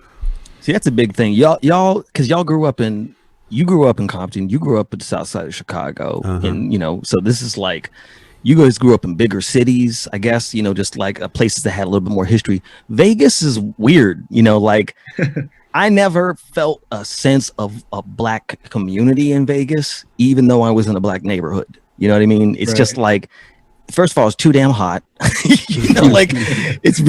See, that's a big thing. Y'all, because you grew up in Compton, you grew up at the south side of Chicago. And, you know, so this is like, you guys grew up in bigger cities, I guess, you know, just like places that had a little bit more history. Vegas is weird, you know, like I never felt a sense of a black community in Vegas, even though I was in a black neighborhood. You know what I mean? It's just like, first of all, it's too damn hot. You know, like it's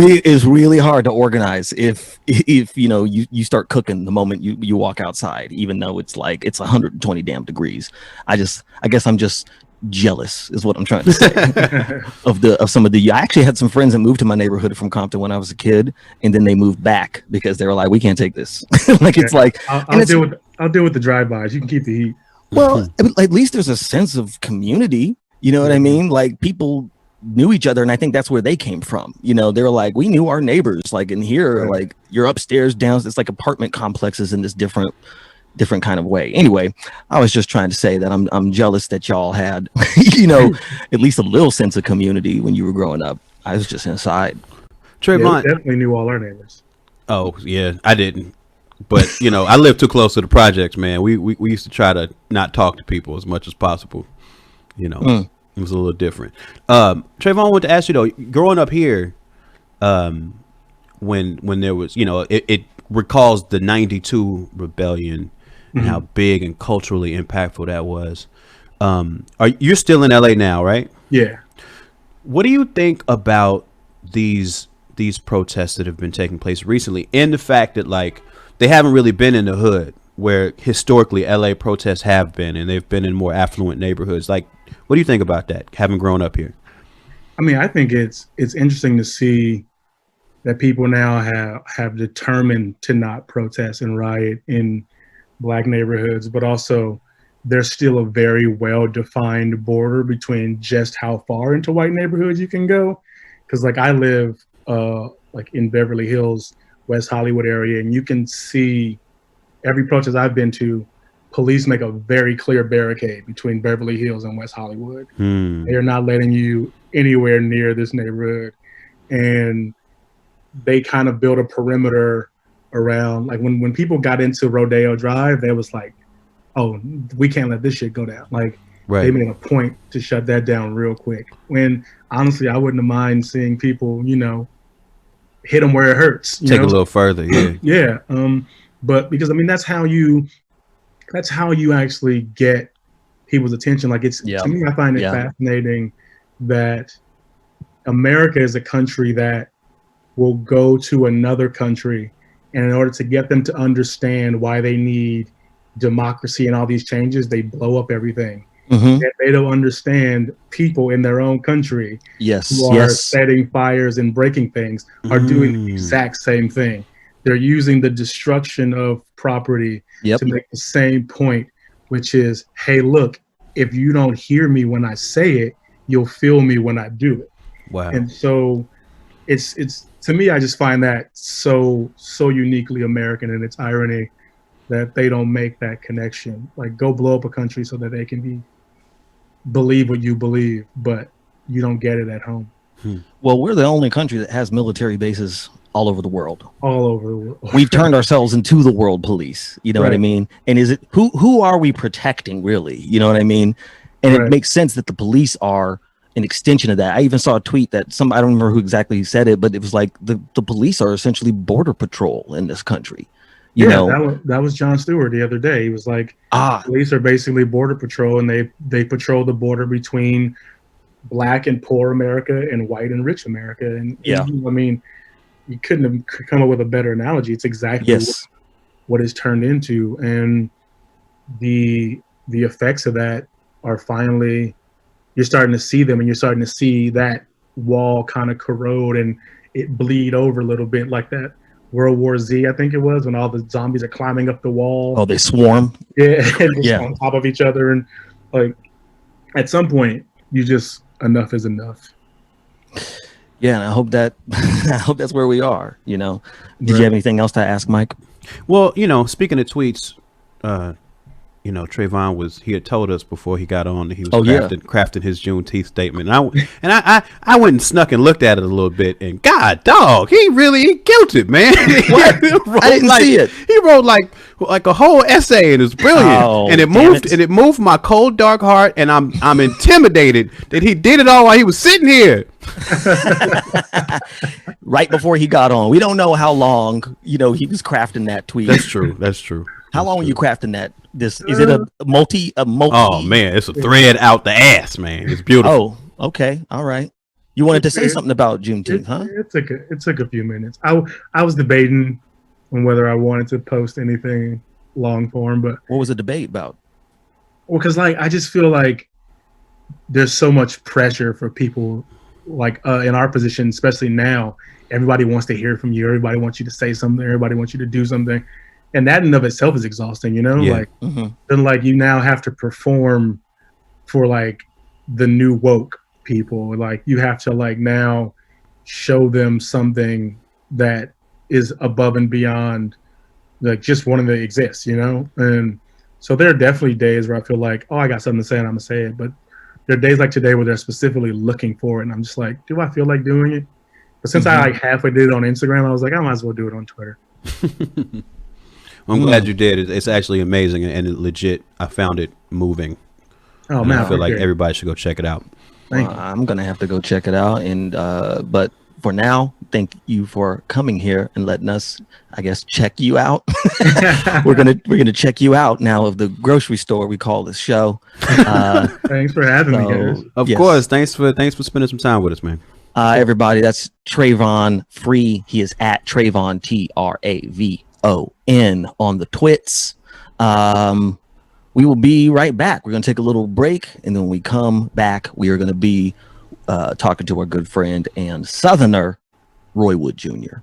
really hard to organize if you know you start cooking the moment you walk outside, even though it's like it's 120 damn degrees. I guess I'm just jealous is what I'm trying to say of some of the. I actually had some friends that moved to my neighborhood from Compton when I was a kid, and then they moved back because they were like, we can't take this. Like it's like I'll deal with the drive-bys. You can keep the heat. Well, at least there's a sense of community. You know what I mean? Like people knew each other, and I think that's where they came from. You know, they were like, we knew our neighbors. Like in here, like you're upstairs, down. It's like apartment complexes in this different kind of way. Anyway, I was just trying to say that I'm jealous that y'all had, you know, at least a little sense of community when you were growing up. I was just inside. Travon definitely knew all our neighbors. Oh yeah, I didn't. But you know, I lived too close to the projects, man. We used to try to not talk to people as much as possible. You know, it was a little different. Travon, I wanted to ask you though, growing up here, when there was, you know, it recalls the '92 rebellion and how big and culturally impactful that was. You're still in LA now, right? Yeah. What do you think about these protests that have been taking place recently, and the fact that like they haven't really been in the hood where historically LA protests have been, and they've been in more affluent neighborhoods? Like, what do you think about that, having grown up here? I mean, I think it's interesting to see that people now have determined to not protest and riot in Black neighborhoods, but also there's still a very well-defined border between just how far into white neighborhoods you can go. Because like I live like in Beverly Hills, West Hollywood area, and you can see every protest I've been to, police make a very clear barricade between Beverly Hills and West Hollywood. They are not letting you anywhere near this neighborhood. And they kind of build a perimeter around, like when people got into Rodeo Drive, they was like, oh, we can't let this shit go down. Like they made a point to shut that down real quick. When honestly, I wouldn't have mind seeing people, you know, hit them where it hurts. Take a little further, yeah. Yeah. But because I mean, that's how you actually get people's attention. Like to me, I find it fascinating that America is a country that will go to another country, and in order to get them to understand why they need democracy and all these changes, they blow up everything. And they don't understand people in their own country who are setting fires and breaking things are doing the exact same thing. They're using the destruction of property to make the same point, which is, hey, look, if you don't hear me when I say it, you'll feel me when I do it. Wow. And so it's to me, I just find that so uniquely American in its irony that they don't make that connection. Like, go blow up a country so that they can believe what you believe, but you don't get it at home. Well, we're the only country that has military bases all over the world. All over the world. We've turned ourselves into the world police. You know what I mean? And is it who are we protecting really? You know what I mean? And it makes sense that the police are an extension of that. I even saw a tweet that I don't remember who exactly said it, but it was like the police are essentially border patrol in this country. You know, that was Jon Stewart the other day. He was like, police are basically border patrol, and they patrol the border between Black and poor America and white and rich America. And I mean, you couldn't have come up with a better analogy. It's exactly what it's turned into, and the effects of that are finally, you're starting to see them, and you're starting to see that wall kind of corrode and it bleed over a little bit, like that World War Z, I think it was, when all the zombies are climbing up the wall. Oh, they swarm. And on top of each other, and like at some point, enough is enough. Yeah, and I hope that I hope that's where we are. You know, did you have anything else to ask, Mike? Well, speaking of tweets, Travon he had told us before he got on that he was crafting his Juneteenth statement. And I went and snuck and looked at it a little bit, and God dog, he really killed it, man. What? I didn't see it. He wrote like a whole essay, and it was brilliant. Oh, and it moved my cold dark heart, and I'm intimidated that he did it all while he was sitting here. Right before he got on. We don't know how long, he was crafting that tweet. That's true. How long were you crafting that? Is it a multi? Oh man, it's a thread out the ass, man. It's beautiful. Oh, okay, all right. You wanted to say something about Juneteenth, huh? It took a few minutes. I was debating on whether I wanted to post anything long form, but what was the debate about? Well, because I just feel like there's so much pressure for people in our position, especially now. Everybody wants to hear from you. Everybody wants you to say something. Everybody wants you to do something. And that in of itself is exhausting, Yeah. Then you now have to perform for the new woke people. You have to now show them something that is above and beyond just wanting to exist, And so there are definitely days where I feel I got something to say and I'm gonna say it. But there are days like today where they're specifically looking for it, and I'm just do I feel like doing it? But since I halfway did it on Instagram, I was I might as well do it on Twitter. I'm glad you did. It's actually amazing and legit. I found it moving. Oh and man, I feel like everybody should go check it out. I'm gonna have to go check it out. And but for now, thank you for coming here and letting us, I guess, check you out. we're gonna check you out now of the grocery store we call this show. Thanks for having me, guys. Of course, thanks for spending some time with us, man. Everybody, that's Travon Free. He is at Travon TRAVON on the twits. We will be right back. We're going to take a little break, and then when we come back, we are going to be talking to our good friend and Southerner, Roy Wood Jr.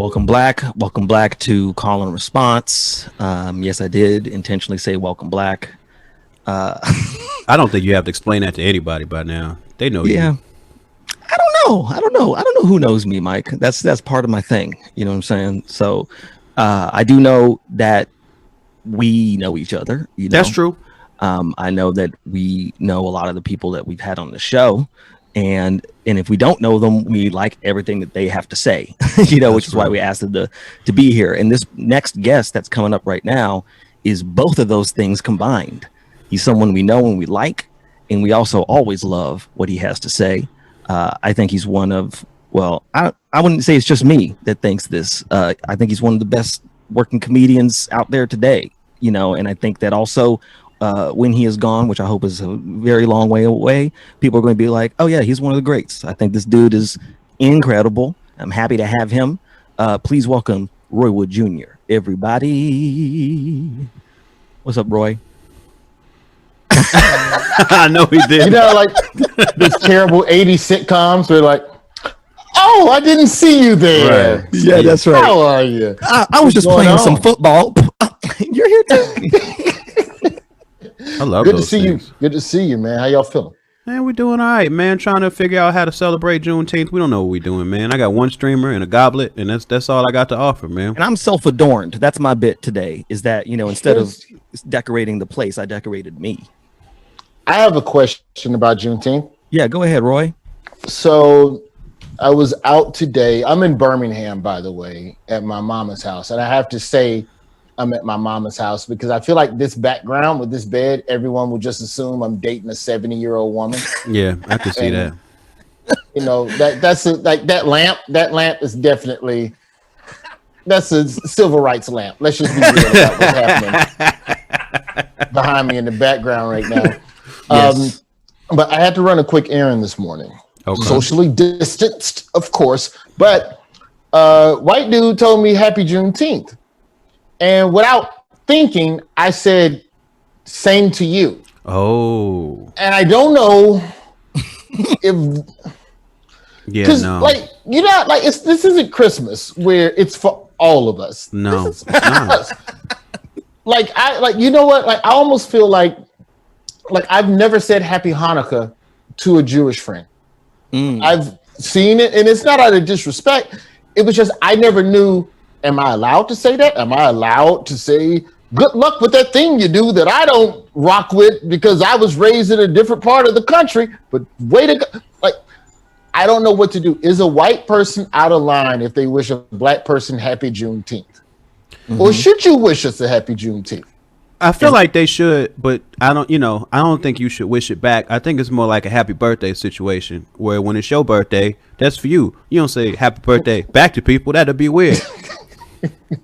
Welcome black to call and response. Yes, I did intentionally say welcome black. I don't think you have to explain that to anybody by now. They know Yeah. you. I don't know who knows me, Mike. That's part of my thing. You know what I'm saying? So I do know that we know each other. You know? That's true. I know that we know a lot of the people that we've had on the show, and if we don't know them, we like everything that they have to say. Which is why we asked them to be here. And this next guest that's coming up right now is both of those things combined. He's someone we know and we like, and we also always love what he has to say. I think he's one of, well, I wouldn't say it's just me that thinks this. I think he's one of the best working comedians out there today, and I think that also when he is gone, which I hope is a very long way away, people are going to be like, oh yeah, he's one of the greats. I think this dude is incredible. I'm happy to have him. Please welcome Roy Wood Jr. Everybody. What's up, Roy? I know he did. Like this terrible 80s sitcoms where like, oh, I didn't see you there. Right. Yeah, that's right. How are you? I was just playing some football. You're here too. I love Good to those see things. you. Good to see you, man. How y'all feeling? Man, we're doing all right, man. Trying to figure out how to celebrate Juneteenth. We don't know what we're doing, man. I got one streamer and a goblet, and that's all I got to offer, man. And I'm self-adorned. That's my bit today, is that, instead of decorating the place, I decorated me. I have a question about Juneteenth. Yeah, go ahead, Roy. So I was out today. I'm in Birmingham, by the way, at my mama's house. And I have to say I'm at my mama's house because I feel like this background with this bed, everyone would just assume I'm dating a 70-year-old woman. Yeah, I can see that. That lamp is definitely, that's a civil rights lamp. Let's just be real about what's happening behind me in the background right now. Yes. But I had to run a quick errand this morning. Okay. Socially distanced, of course. But white dude told me Happy Juneteenth. And without thinking, I said, same to you. Oh. And I don't know if... Yeah, Because, no. this isn't Christmas where it's for all of us. No. This is for us. You know what? I almost feel like I've never said Happy Hanukkah to a Jewish friend. I've seen it, and it's not out of disrespect. It was just I never knew. Am I allowed to say that? Am I allowed to say good luck with that thing you do that I don't rock with because I was raised in a different part of the country? But way to go! I don't know what to do. Is a white person out of line if they wish a black person Happy Juneteenth? Mm-hmm. Or should you wish us a Happy Juneteenth? I feel like they should, but I don't think you should wish it back. I think it's more like a happy birthday situation where when it's your birthday, that's for you. You don't say happy birthday back to people. That'd be weird.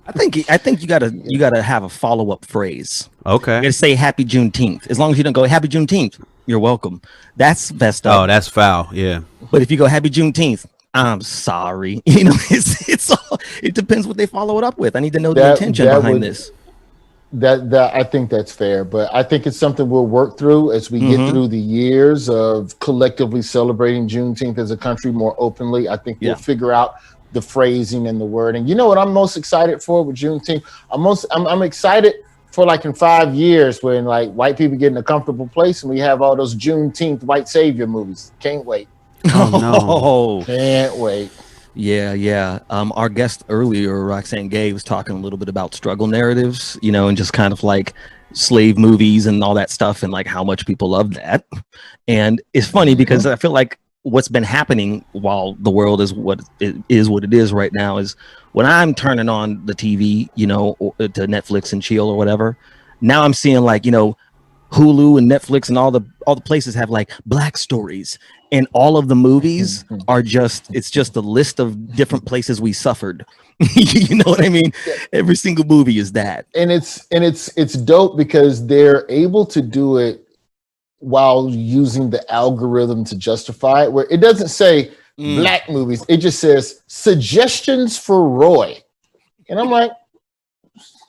I think you gotta have a follow-up phrase. Okay. You gotta say Happy Juneteenth. As long as you don't go Happy Juneteenth, you're welcome. That's messed up. Oh, that's foul. Yeah. But if you go Happy Juneteenth, I'm sorry. It's all, it depends what they follow it up with. I need to know the intention behind this. That I think that's fair, but I think it's something we'll work through as we get through the years of collectively celebrating Juneteenth as a country more openly. I think we'll figure out the phrasing and the wording. You know what I'm most excited for with Juneteenth? I'm excited for in 5 years when white people get in a comfortable place and we have all those Juneteenth white savior movies. Can't wait. Oh no! Can't wait. Yeah. Our guest earlier, Roxane Gay, was talking a little bit about struggle narratives, and just kind of slave movies and all that stuff, and how much people love that. And it's funny because I feel like what's been happening while the world is what it is right now is when I'm turning on the TV, or to Netflix and chill or whatever. Now I'm seeing Hulu and Netflix and all the places have Black stories, and all of the movies are it's just a list of different places we suffered. You know what I mean? Every single movie is that. And it's dope because they're able to do it while using the algorithm to justify it, where it doesn't say Black movies, it just says suggestions for Roy. And I'm like,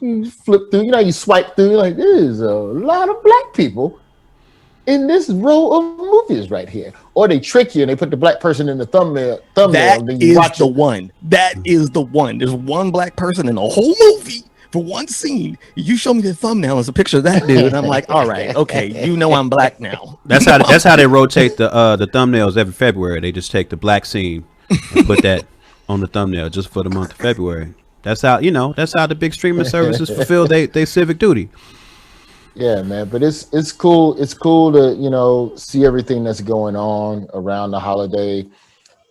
you flip through, you swipe through, there's a lot of Black people in this row of movies right here. or they trick you and they put the black person in the thumbnail. That and then you is watch the it. one. That is the one. There's one black person in the whole movie for one scene. You show me the thumbnail as a picture of that dude, and I'm like, all right, okay, you know I'm black now. That's how they rotate the thumbnails every February. They just take the black scene and put that on the thumbnail just for the month of February. That's how the big streaming services fulfill they civic duty. Yeah, man, but it's cool. It's cool to see everything that's going on around the holiday.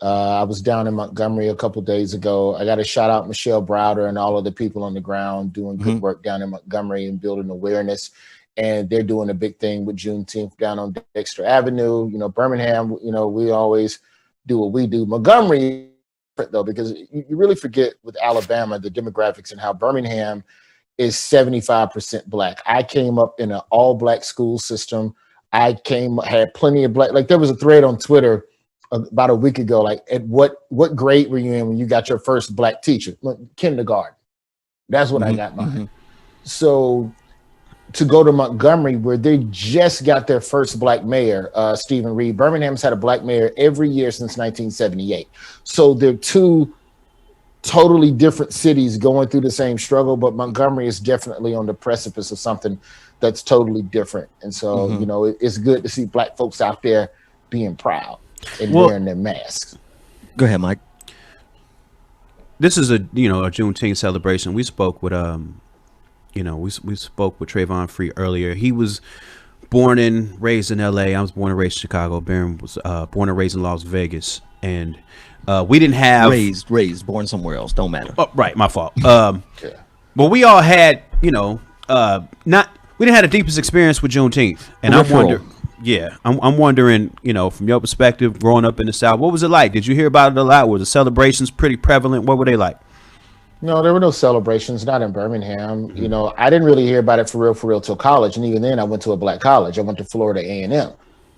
I was down in Montgomery a couple days ago. I got to shout out Michelle Browder and all of the people on the ground doing good work down in Montgomery and building awareness. And they're doing a big thing with Juneteenth down on Dexter Avenue. Birmingham, we always do what we do. Montgomery, though, because you really forget with Alabama, the demographics and how Birmingham is 75% black. I came up in an all black school system. Had plenty of black, like there was a thread on Twitter about a week ago, like at what grade were you in when you got your first black teacher? Kindergarten. That's what I got mine. So to go to Montgomery, where they just got their first black mayor, Stephen Reed. Birmingham's had a black mayor every year since 1978. So they're two totally different cities going through the same struggle, but Montgomery is definitely on the precipice of something that's totally different. And so, it's good to see black folks out there being proud and wearing their masks. Go ahead, Mike. This is a Juneteenth celebration. We spoke with we spoke with Travon Free earlier. He was born and raised in LA. I was born and raised in Chicago. Barron was born and raised in Las Vegas. And we didn't have raised, born somewhere else. Don't matter. Oh, right, my fault. But we all had, we didn't have the deepest experience with Juneteenth, and I'm wondering, from your perspective, growing up in the South, what was it like? Did you hear about it a lot? Were the celebrations pretty prevalent? What were they like? No, there were no celebrations, not in Birmingham. I didn't really hear about it for real till college, and even then, I went to a black college. I went to Florida A&M,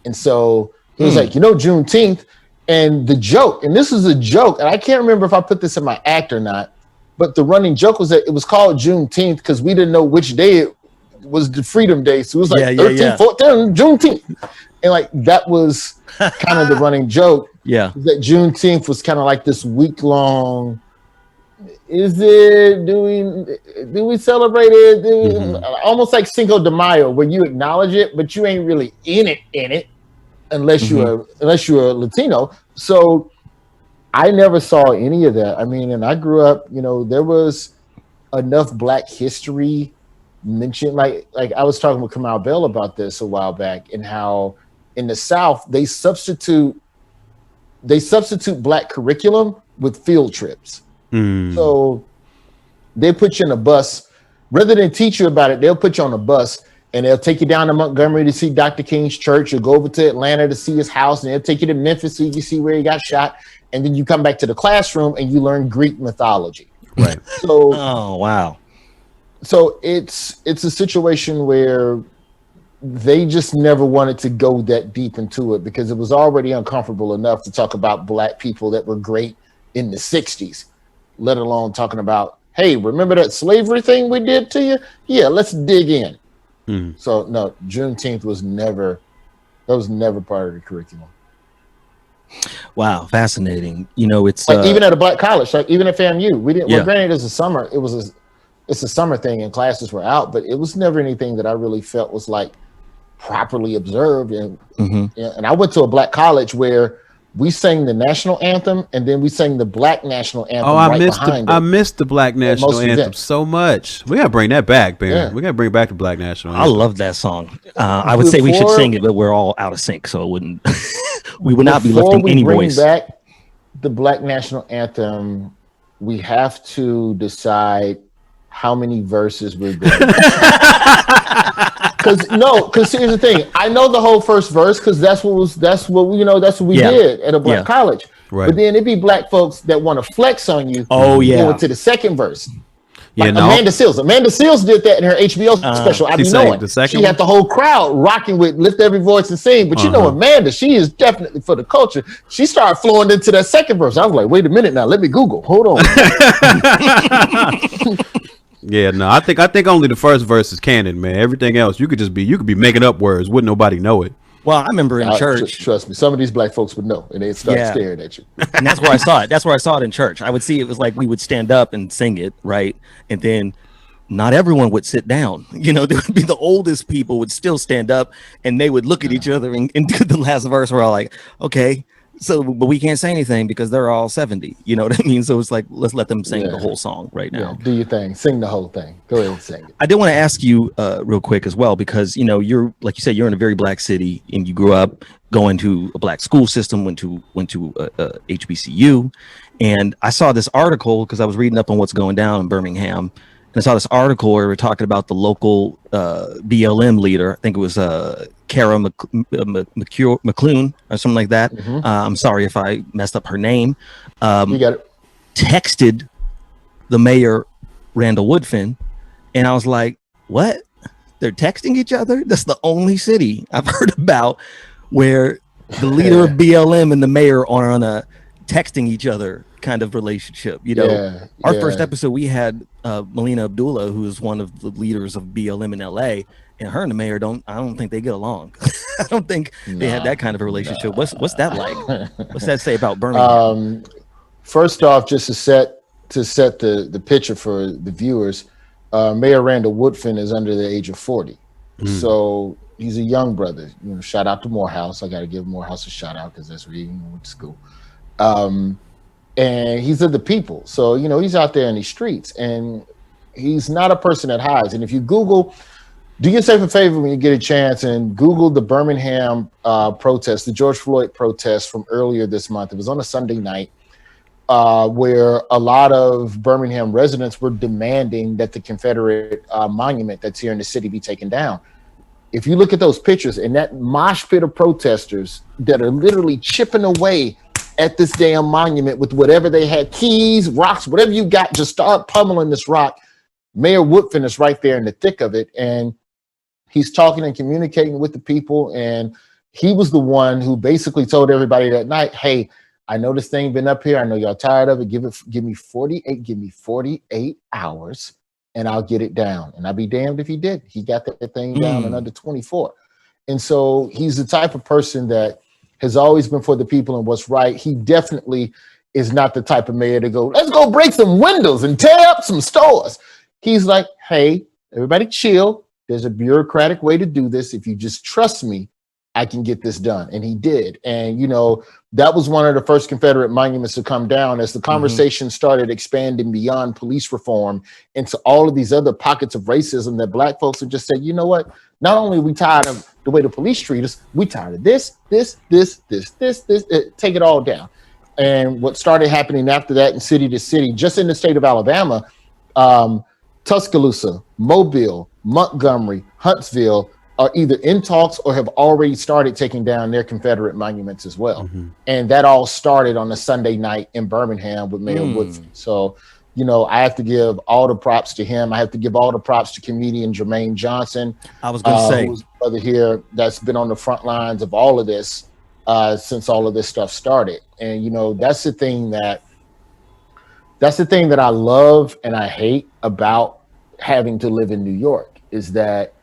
and so it was like, Juneteenth. And the joke, and this is a joke, and I can't remember if I put this in my act or not, but the running joke was that it was called Juneteenth because we didn't know which day it was the Freedom Day. So it was like 13th, 14th, Juneteenth. And like that was kind of the running joke. Yeah. That Juneteenth was kind of like this week-long, do we celebrate it? Almost like Cinco de Mayo, where you acknowledge it, but you ain't really in it. Unless you're a Latino. So I never saw any of that. I mean, and I grew up, there was enough black history mentioned. Like I was talking with Kamal Bell about this a while back, and how in the South they substitute black curriculum with field trips. So they put you in a bus rather than teach you about it. They'll put you on a bus. And they'll take you down to Montgomery to see Dr. King's church. You'll go over to Atlanta to see his house. And they'll take you to Memphis so you can see where he got shot. And then you come back to the classroom and you learn Greek mythology. Right. So, oh, wow. So it's a situation where they just never wanted to go that deep into it because it was already uncomfortable enough to talk about black people that were great in the 60s, let alone talking about, hey, remember that slavery thing we did to you? Yeah, let's dig in. So no, Juneteenth was never part of the curriculum. Wow, fascinating. It's like even at a black college, like even at FAMU, we didn't. Well, granted, it's a summer. It's a summer thing, and classes were out, but it was never anything that I really felt was like properly observed. And and I went to a black college where we sang the national anthem, and then we sang the black national anthem. Oh, I missed the black national anthem so much. We gotta bring that back, Ben. Yeah. We gotta bring back the black national anthem. I love that song. I would say we should sing it, but we're all out of sync, so it wouldn't. We would not be lifting any voice. Before we bring back the black national anthem, we have to decide how many verses we're doing. Because here's the thing. I know the whole first verse because that's what we did at a black college. Right. But then it'd be black folks that want to flex on you. Oh yeah. Going to the second verse. Like Amanda Seals did that in her HBO special. I be knowing. She had the whole crowd rocking with "Lift Every Voice and Sing." But Amanda, she is definitely for the culture. She started flowing into that second verse. I was like, wait a minute now, let me Google. Hold on. Yeah, no, I think only the first verse is canon, man. Everything else, you could be making up words, wouldn't nobody know it. Well, I remember in church. Trust me, some of these black folks would know, and they'd start staring at you. And that's where I saw it. That's where I saw it in church. I would see it was like we would stand up and sing it, right? And then not everyone would sit down. You know, there would be the oldest people would still stand up, and they would look at each other and do the last verse. We're all like, okay. So, but we can't say anything because they're all 70. You know what I mean? So it's like, let's let them sing the whole song right now. Do your thing. Sing the whole thing. Go ahead and sing it. I did want to ask you real quick as well, because, you know, you're, like you said, you're in a very black city and you grew up going to a black school system, went to HBCU. And I saw this article because I was reading up on what's going down in Birmingham. And I saw this article where we were talking about the local BLM leader. I think it was Kara McClune or something like that. I'm sorry if I messed up her name. You got it. Texted the mayor, Randall Woodfin, and I was like, what? They're texting each other? That's the only city I've heard about where the leader of BLM and the mayor are on a texting each other kind of relationship. You know, our first episode, we had Melina Abdullah, who is one of the leaders of BLM in LA, and her and the mayor I don't think they get along. I don't think they had that kind of a relationship. What's that like? What's that say about Birmingham? First off, just to set the picture for the viewers, Mayor Randall Woodfin is under the age of 40. So he's a young brother. You know, shout out to Morehouse. I got to give Morehouse a shout out because that's where he went to school. And he's of the people. So, you know, he's out there in these streets and he's not a person that hides. And if you Google, do yourself a favor when you get a chance and Google the Birmingham protest, the George Floyd protest from earlier this month. It was on a Sunday night where a lot of Birmingham residents were demanding that the Confederate monument that's here in the city be taken down. If you look at those pictures and that mosh pit of protesters that are literally chipping away at this damn monument with whatever they had, keys, rocks, whatever you got, just start pummeling this rock. Mayor Woodfin is right there in the thick of it. And he's talking and communicating with the people. And he was the one who basically told everybody that night, hey, I know this thing been up here. I know y'all tired of it. Give me 48 hours and I'll get it down. And I'd be damned if he did. He got that thing down in under 24. And so he's the type of person that has always been for the people and what's right. He definitely is not the type of mayor to go, let's go break some windows and tear up some stores. He's like, hey, everybody chill. There's a bureaucratic way to do this. If you just trust me, I can get this done. And he did. And, you know, that was one of the first Confederate monuments to come down as the conversation started expanding beyond police reform into all of these other pockets of racism that black folks would just say, you know what? Not only are we tired of the way the police treat us, we tired of this, take it all down. And what started happening after that in city to city, just in the state of Alabama, Tuscaloosa, Mobile, Montgomery, Huntsville are either in talks or have already started taking down their Confederate monuments as well. And that all started on a Sunday night in Birmingham with Mayor Woodfin. So, you know, I have to give all the props to him. I have to give all the props to comedian Jermaine Johnson. I was going to say, who's brother here that's been on the front lines of all of this since all of this stuff started. And, you know, that's the thing that I love and I hate about having to live in New York is that,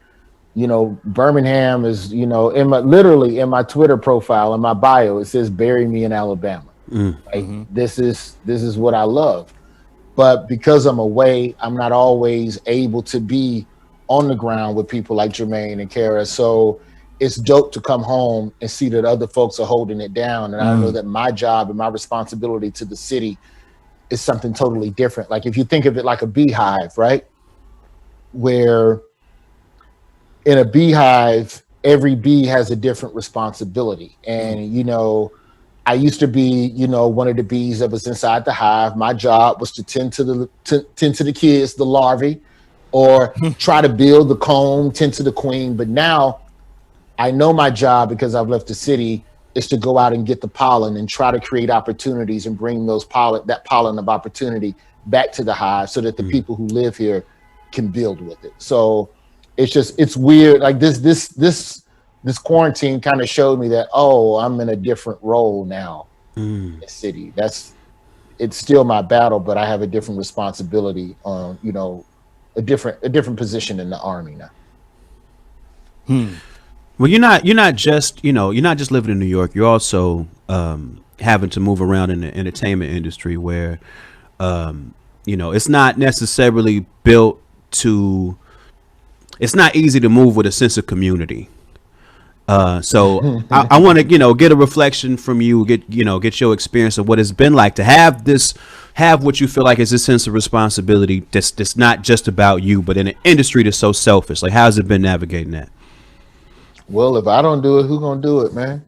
you know, Birmingham is, you know, literally in my Twitter profile, in my bio, it says, bury me in Alabama. Right? This is what I love. But because I'm away, I'm not always able to be on the ground with people like Jermaine and Kara. So it's dope to come home and see that other folks are holding it down. And I know that my job and my responsibility to the city is something totally different. Like if you think of it like a beehive, right? Where in a beehive, every bee has a different responsibility. And, you know, I used to be, you know, one of the bees that was inside the hive. My job was to tend to the kids, the larvae, or try to build the comb, tend to the queen. But now I know my job, because I've left the city, is to go out and get the pollen and try to create opportunities and bring that pollen of opportunity back to the hive so that the people who live here can build with it. So it's weird. Like this quarantine kind of showed me that, oh, I'm in a different role now in the city. It's still my battle, but I have a different responsibility on, you know, a different position in the army now. Well, you're not just living in New York. You're also having to move around in the entertainment industry where it's not necessarily built to. It's not easy to move with a sense of community. So I want to get a reflection from you, get your experience of what it's been like to have what you feel like is a sense of responsibility that's not just about you, but in an industry that's so selfish. Like, how's it been navigating that? Well, if I don't do it, who gonna do it, man?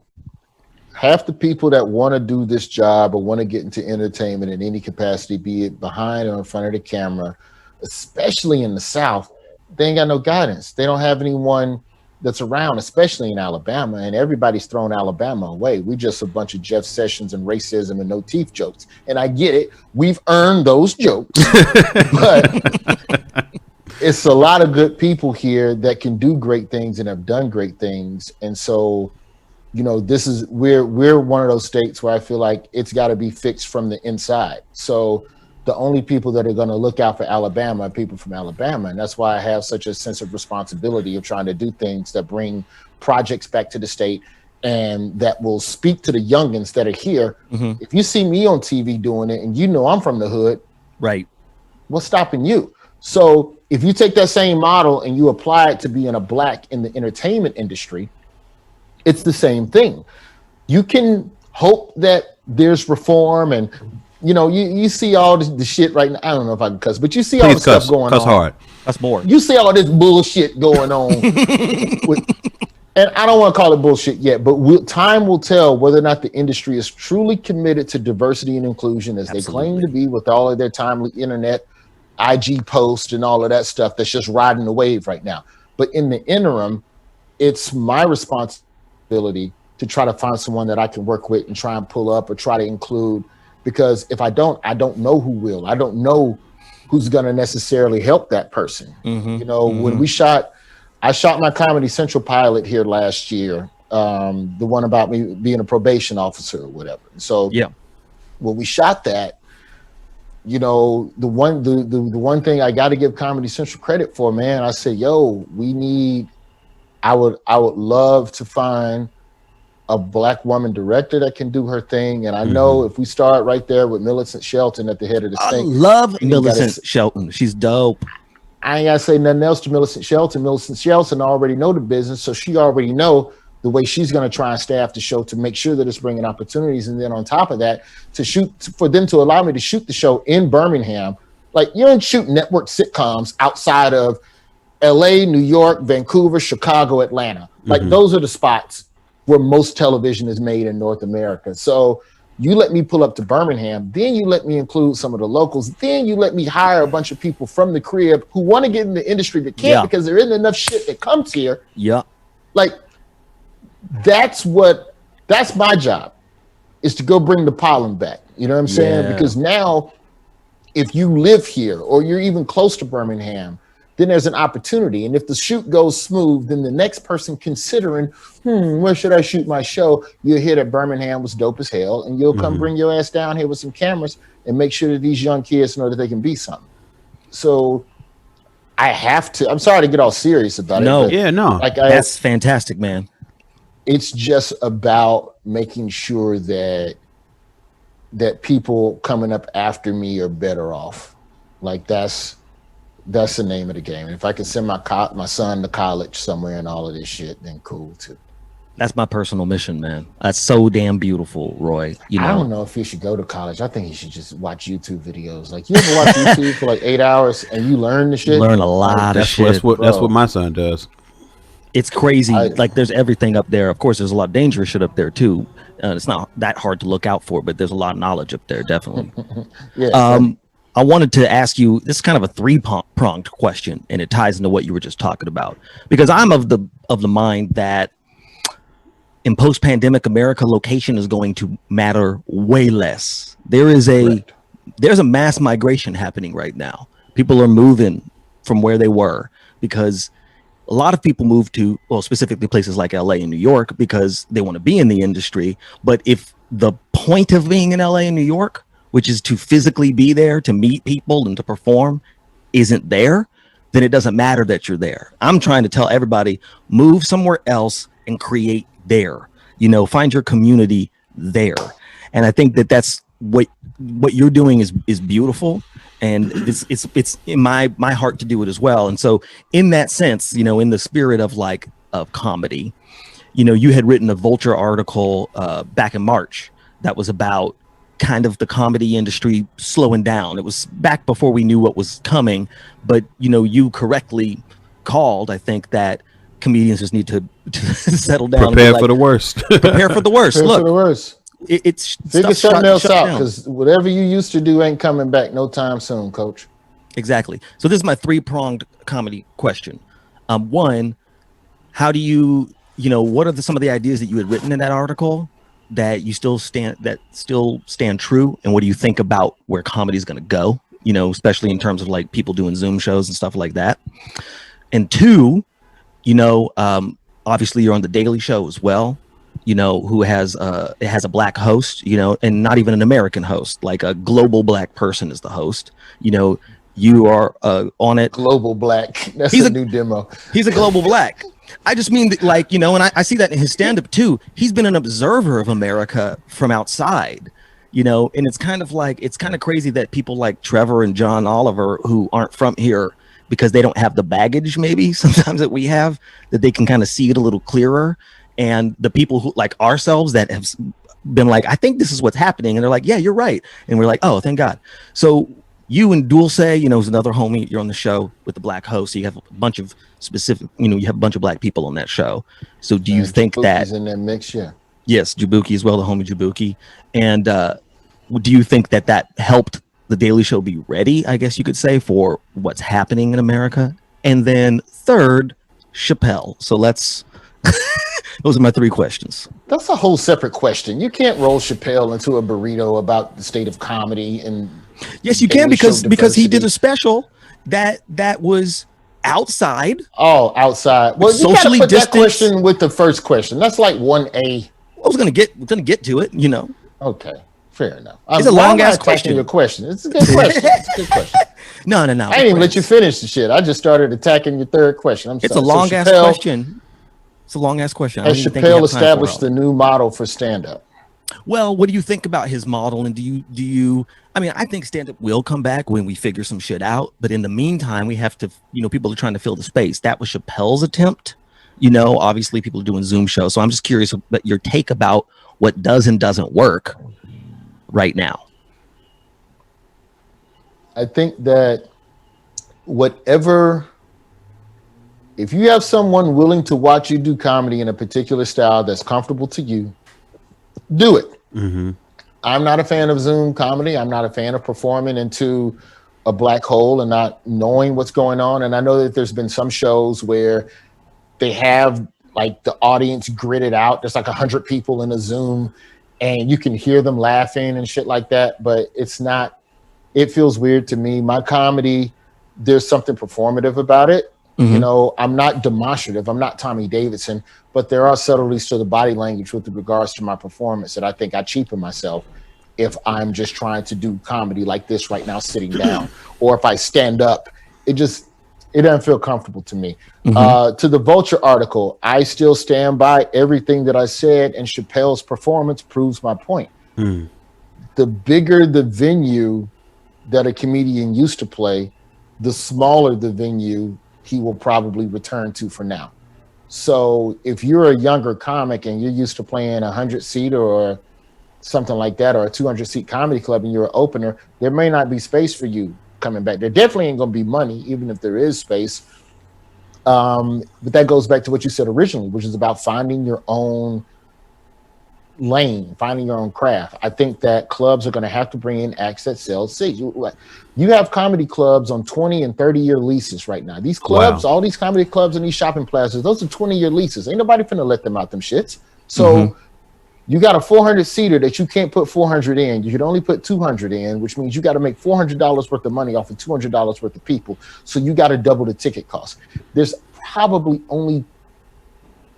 Half the people that want to do this job or want to get into entertainment in any capacity, be it behind or in front of the camera, especially in the South, they ain't got no guidance. They don't have anyone that's around, especially in Alabama, and everybody's thrown Alabama away. We just a bunch of Jeff Sessions and racism and no teeth jokes. And I get it. We've earned those jokes. But it's a lot of good people here that can do great things and have done great things. And so, we're one of those states where I feel like it's got to be fixed from the inside. So the only people that are going to look out for Alabama are people from Alabama. And that's why I have such a sense of responsibility of trying to do things that bring projects back to the state and that will speak to the youngins that are here. Mm-hmm. If you see me on TV doing it and I'm from the hood, right? What's stopping you? So if you take that same model and you apply it to being a Black in the entertainment industry, it's the same thing. You can hope that there's reform and you see all the shit right now. I don't know if I can cuss, but you see all the stuff going on. Hard. That's more. You see all this bullshit going on. And I don't want to call it bullshit yet, but time will tell whether or not the industry is truly committed to diversity and inclusion as Absolutely. They claim to be with all of their timely internet, IG posts and all of that stuff that's just riding the wave right now. But in the interim, it's my responsibility to try to find someone that I can work with and try and pull up or try to include. Because if I don't know who will. I don't know who's going to necessarily help that person. Mm-hmm. When I shot my Comedy Central pilot here last year, the one about me being a probation officer or whatever. So when we shot that, the one thing I got to give Comedy Central credit for, man, I said, I would love to find a Black woman director that can do her thing. And I know if we start right there with Millicent Shelton at the head of the thing. I love Millicent Shelton. She's dope. I ain't got to say nothing else to Millicent Shelton. Millicent Shelton already know the business. So she already know the way she's going to try and staff the show to make sure that it's bringing opportunities. And then on top of that, for them to allow me to shoot the show in Birmingham. Like, you don't shoot network sitcoms outside of LA, New York, Vancouver, Chicago, Atlanta. Like those are the spots where most television is made in North America. So you let me pull up to Birmingham, then you let me include some of the locals, then you let me hire a bunch of people from the crib who want to get in the industry but can't because there isn't enough shit that comes here. Yeah. Like, that's my job, is to go bring the pollen back. You know what I'm saying? Because now, if you live here or you're even close to Birmingham, then there's an opportunity. And if the shoot goes smooth, then the next person considering, where should I shoot my show? You'll hear that Birmingham was dope as hell, and you'll come bring your ass down here with some cameras and make sure that these young kids know that they can be something. So I have to, I'm sorry to get all serious about it. No. That's fantastic, man. It's just about making sure that people coming up after me are better off. Like, that's the name of the game. And if I can send my son to college somewhere and all of this shit, then cool too. That's my personal mission, man. That's so damn beautiful, Roy. I don't know if he should go to college. I think he should just watch YouTube videos. Like, you ever watch YouTube for like 8 hours and you learn the shit? You learn a lot of shit. That's what my son does. It's crazy. Like, there's everything up there. Of course, there's a lot of dangerous shit up there too. It's not that hard to look out for, but there's a lot of knowledge up there, definitely. I wanted to ask you, this is kind of a three-pronged question, and it ties into what you were just talking about. Because I'm of the mind that in post-pandemic America, location is going to matter way less. There's a mass migration happening right now. People are moving from where they were because a lot of people move to, well, specifically places like LA and New York because they want to be in the industry. But if the point of being in LA and New York, which is to physically be there, to meet people and to perform, isn't there, then it doesn't matter that you're there. I'm trying to tell everybody, move somewhere else and create there. Find your community there. And I think that that's what you're doing is beautiful, and it's in my heart to do it as well. And so in that sense, in the spirit of comedy, you had written a Vulture article back in March that was about kind of the comedy industry slowing down. It was back before we knew what was coming, but you correctly called, I think, that comedians just need to settle down. Prepare for the worst. Prepare for the worst. Prepare Look, for the worst. It's figure something else out, because whatever you used to do ain't coming back no time soon, Coach. Exactly. So this is my 3-pronged comedy question. One, how do you, what are some of the ideas that you had written in that article that you still stand true, and what do you think about where comedy is going to go? Especially in terms of people doing Zoom shows and stuff like that. And 2, obviously you're on the Daily Show as well. Who has it has a black host, and not even an American host, like a global black person is the host. You are on it. Global black. That's a new demo. He's a global black. I just mean that, and I see that in his stand-up too. He's been an observer of America from outside, and it's kind of crazy that people like Trevor and John Oliver, who aren't from here, because they don't have the baggage maybe sometimes that we have, that they can kind of see it a little clearer. And the people who like ourselves that have been I think this is what's happening, and they're like, yeah, you're right, and we're like, oh, thank God. So you and Dulce, is another homie, you're on the show with the black host, so you have a bunch of specific, you have a bunch of black people on that show. So do you think that in that mix? Yeah. Yes, Jabuki as well, the homie Jabuki. And do you think that helped the Daily Show be ready, I guess you could say, for what's happening in America? And then third, Chappelle. So let's those are my 3 questions. That's a whole separate question. You can't roll Chappelle into a burrito about the state of comedy. And yes, you can, because he did a special that was outside. Oh, outside. Well, you socially gotta put distanced. that question with the first question. That's like 1A. I was gonna get to it. Okay, fair enough. It's a long ass question. Your question. It's a good question. It's a good question. No. I didn't even let you finish the shit. I just started attacking your third question. I'm sorry. It's a long ass question. It's a long ass question. Has Chappelle established the new model for stand-up? Well, what do you think about his model? And do you? I mean, I think stand-up will come back when we figure some shit out. But in the meantime, we have to. People are trying to fill the space. That was Chappelle's attempt. Obviously, people are doing Zoom shows. So I'm just curious about your take about what does and doesn't work right now. I think that if you have someone willing to watch you do comedy in a particular style that's comfortable to you, do it. Mm-hmm. I'm not a fan of Zoom comedy. I'm not a fan of performing into a black hole and not knowing what's going on. And I know that there's been some shows where they have the audience gridded out. There's 100 people in a Zoom and you can hear them laughing and shit like that. But it feels weird to me. My comedy, there's something performative about it. Mm-hmm. I'm not demonstrative. I'm not Tommy Davidson, but there are subtleties to the body language with regards to my performance that I think I cheapen myself if I'm just trying to do comedy like this right now, sitting down, or if I stand up. It doesn't feel comfortable to me. Mm-hmm. To the Vulture article, I still stand by everything that I said, and Chappelle's performance proves my point. Mm. The bigger the venue that a comedian used to play, the smaller the venue he will probably return to for now. So if you're a younger comic and you're used to playing 100-seat or something like that, or a 200-seat comedy club, and you're an opener, there may not be space for you coming back. There definitely ain't gonna be money, even if there is space. But that goes back to what you said originally, which is about finding your own lane, finding your own craft. I think that clubs are going to have to bring in acts that sell seats. You have comedy clubs on 20 and 30-year leases right now. These clubs, all these comedy clubs and these shopping plazas, those are 20-year leases. Ain't nobody finna let them out them shits. So you got a 400-seater that you can't put 400 in. You could only put 200 in, which means you got to make $400 worth of money off of $200 worth of people. So you got to double the ticket cost. There's probably only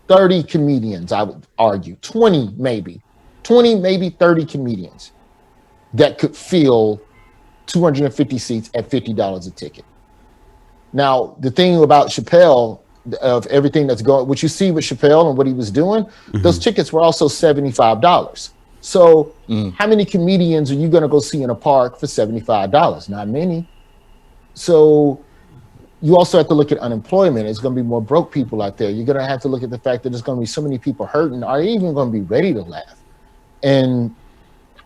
30 comedians, I would argue, 20 maybe 30 comedians that could fill 250 seats at $50 a ticket. Now, the thing about Chappelle, of everything that's going, what you see with Chappelle and what he was doing, those tickets were also $75. So how many comedians are you going to go see in a park for $75? Not many. So you also have to look at unemployment. It's going to be more broke people out there. You're going to have to look at the fact that there's going to be so many people hurting. Are they even going to be ready to laugh? And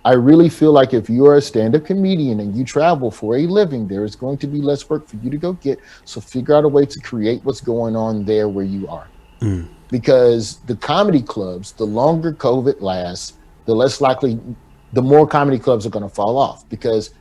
I really feel like if you're a stand-up comedian and you travel for a living, there is going to be less work for you to go get. So figure out a way to create what's going on there where you are. Because the comedy clubs, the longer COVID lasts, the less likely, the more comedy clubs are going to fall off, because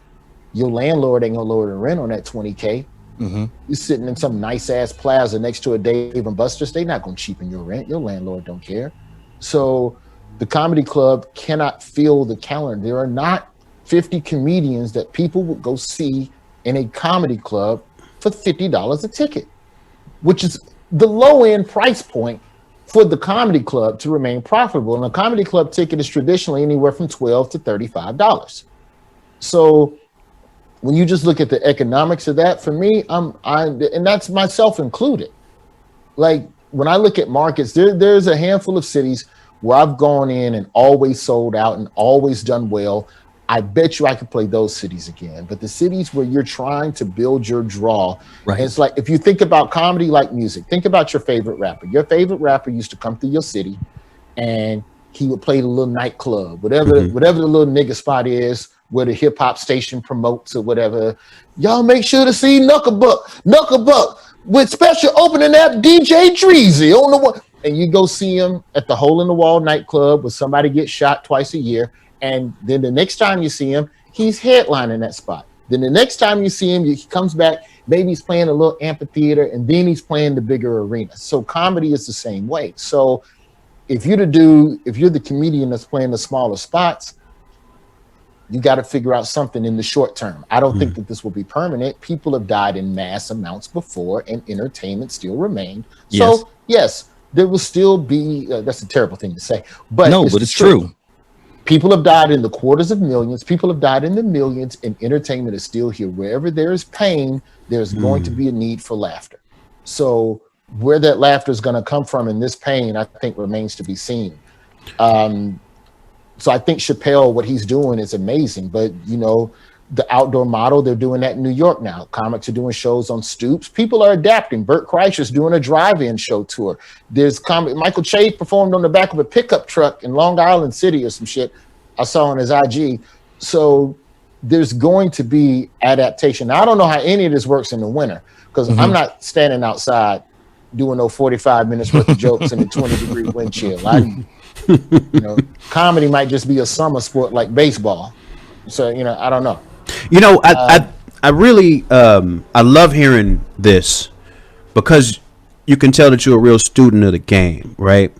your landlord ain't going to lower the rent on that $20K. You're sitting in some nice ass plaza next to a Dave and Buster's. They're not going to cheapen your rent. Your landlord don't care. So the comedy club cannot fill the calendar. There are not 50 comedians that people would go see in a comedy club for $50 a ticket, which is the low end price point for the comedy club to remain profitable. And a comedy club ticket is traditionally anywhere from $12 to $35. So when you just look at the economics of that, for me, and that's myself included. Like when I look at markets, there's a handful of cities where I've gone in and always sold out and always done well. I bet you I could play those cities again. But the cities where you're trying to build your draw, right. It's like, if you think about comedy like music, think about your favorite rapper. Your favorite rapper used to come through your city and he would play the little nightclub, whatever the little nigga spot is, where the hip hop station promotes or whatever. Y'all make sure to see Knucklebuck with special opening act DJ Dreezy on the one. And you go see him at the Hole in the Wall nightclub where somebody gets shot twice a year. And then the next time you see him, he's headlining that spot. Then the next time you see him, he comes back, maybe he's playing a little amphitheater, and then he's playing the bigger arena. So comedy is the same way. So if you're the comedian that's playing the smaller spots, you got to figure out something in the short term. I don't think that this will be permanent. People have died in mass amounts before, and entertainment still remained. So yes, there will still be, that's a terrible thing to say, but no, but it's true. People have died in the quarters of millions. People have died in the millions, and entertainment is still here. Wherever there is pain, there's going to be a need for laughter. So where that laughter is going to come from in this pain, I think remains to be seen. So I think Chappelle, what he's doing is amazing, but you know, the outdoor model, they're doing that in New York now. Comics are doing shows on stoops. People are adapting. Burt Kreischer's doing a drive-in show tour. There's Michael Che performed on the back of a pickup truck in Long Island City or some shit I saw on his IG. So there's going to be adaptation. Now, I don't know how any of this works in the winter, because I'm not standing outside doing no 45 minutes worth of jokes in a 20-degree wind chill. You know, comedy might just be a summer sport like baseball. So, you know, I don't know. You know, I really I love hearing this, because you can tell that you're a real student of the game, right?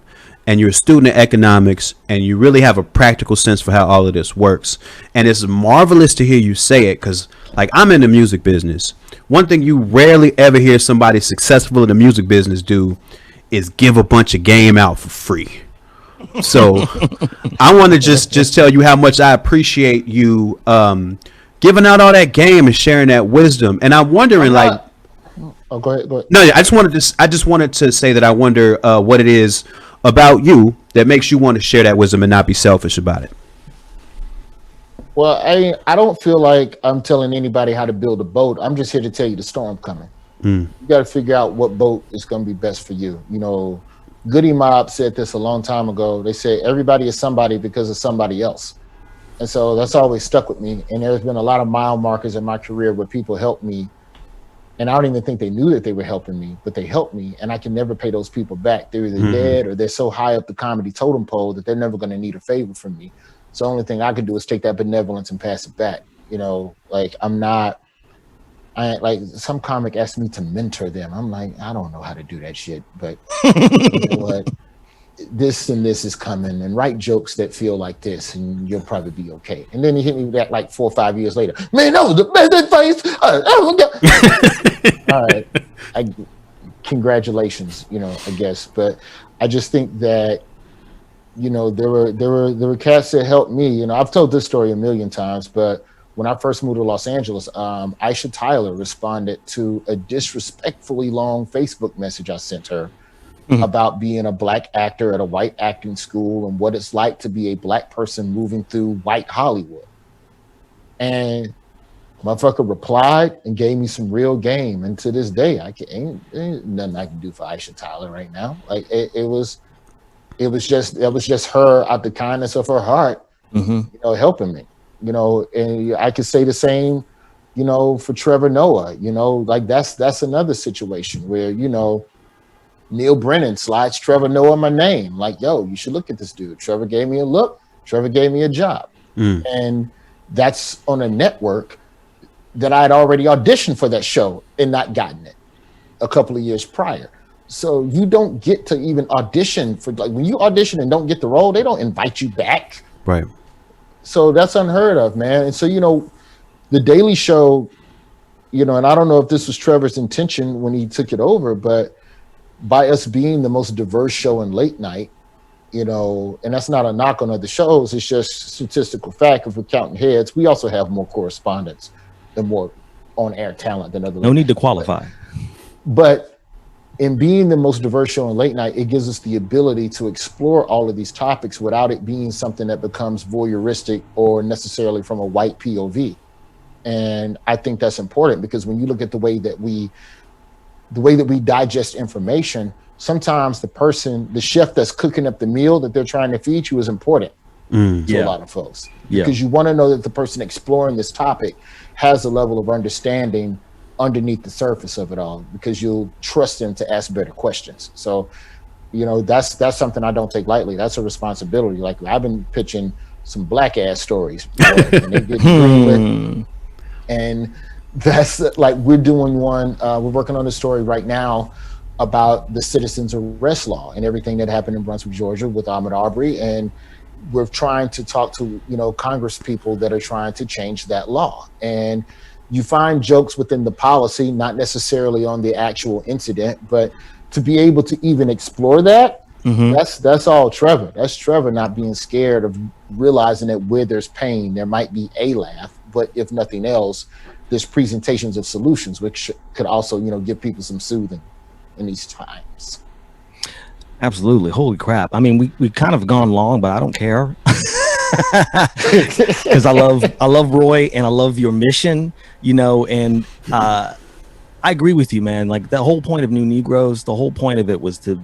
And you're a student of economics, and you really have a practical sense for how all of this works. And it's marvelous to hear you say it, because like, I'm in the music business. One thing you rarely ever hear somebody successful in the music business do is give a bunch of game out for free. So I want to just tell you how much I appreciate you giving out all that game and sharing that wisdom. And I'm wondering, go ahead. No, I just wanted to say that I wonder what it is about you that makes you want to share that wisdom and not be selfish about it. Well, I don't feel like I'm telling anybody how to build a boat. I'm just here to tell you the storm coming. You got to figure out what boat is going to be best for you. You know, Goody Mob said this a long time ago. They say everybody is somebody because of somebody else. And so that's always stuck with me. And there's been a lot of mile markers in my career where people helped me. And I don't even think they knew that they were helping me, but they helped me. And I can never pay those people back. They're either dead or they're so high up the comedy totem pole that they're never going to need a favor from me. So the only thing I can do is take that benevolence and pass it back. You know, like like some comic asked me to mentor them. I'm like, I don't know how to do that shit, but you know what? This and this is coming, and write jokes that feel like this, and you'll probably be okay. And then he hit me back like 4 or 5 years later. Man, that was the best advice. All right, congratulations, you know, I guess. But I just think that, you know, there were cats that helped me. You know, I've told this story a million times, but when I first moved to Los Angeles, Aisha Tyler responded to a disrespectfully long Facebook message I sent her about being a Black actor at a white acting school and what it's like to be a Black person moving through white Hollywood. And motherfucker replied and gave me some real game. And to this day, ain't nothing I can do for Aisha Tyler right now. Like it was just her out the kindness of her heart, helping me. And I could say the same, for Trevor Noah. Like that's another situation where Neil Brennan slides Trevor Noah my name. Like, yo, you should look at this dude. Trevor gave me a look. Trevor gave me a job, and that's on a network that I had already auditioned for that show and not gotten it a couple of years prior. So you don't get to even audition for, like, when you audition and don't get the role, they don't invite you back. Right. So that's unheard of, man. And so, the Daily Show, and I don't know if this was Trevor's intention when he took it over, but by us being the most diverse show in late night, and that's not a knock on other shows, it's just statistical fact. If we're counting heads, we also have more correspondents and more on-air talent than other. No need to qualify. But in being the most diverse show in late night, it gives us the ability to explore all of these topics without it being something that becomes voyeuristic or necessarily from a white POV. And I think that's important, because when you look at the way that we digest information, sometimes the chef that's cooking up the meal that they're trying to feed you is important to a lot of folks, because you want to know that the person exploring this topic has a level of understanding underneath the surface of it all, because you'll trust them to ask better questions. So, that's something I don't take lightly. That's a responsibility. Like, I've been pitching some Black ass stories, and they get greenlit. And that's like, we're doing one. We're working on a story right now about the citizens arrest law and everything that happened in Brunswick, Georgia, with Ahmaud Arbery, and we're trying to talk to Congress people that are trying to change that law. And you find jokes within the policy, not necessarily on the actual incident, but to be able to even explore that, that's all Trevor. That's Trevor not being scared of realizing that where there's pain, there might be a laugh, but if nothing else, there's presentations of solutions, which could also, give people some soothing in these times. Absolutely. Holy crap. I mean, we kind of gone long, but I don't care. Because I love Roy, and I love your mission, and I agree with you, man. Like, the whole point of New Negroes, the whole point of it was to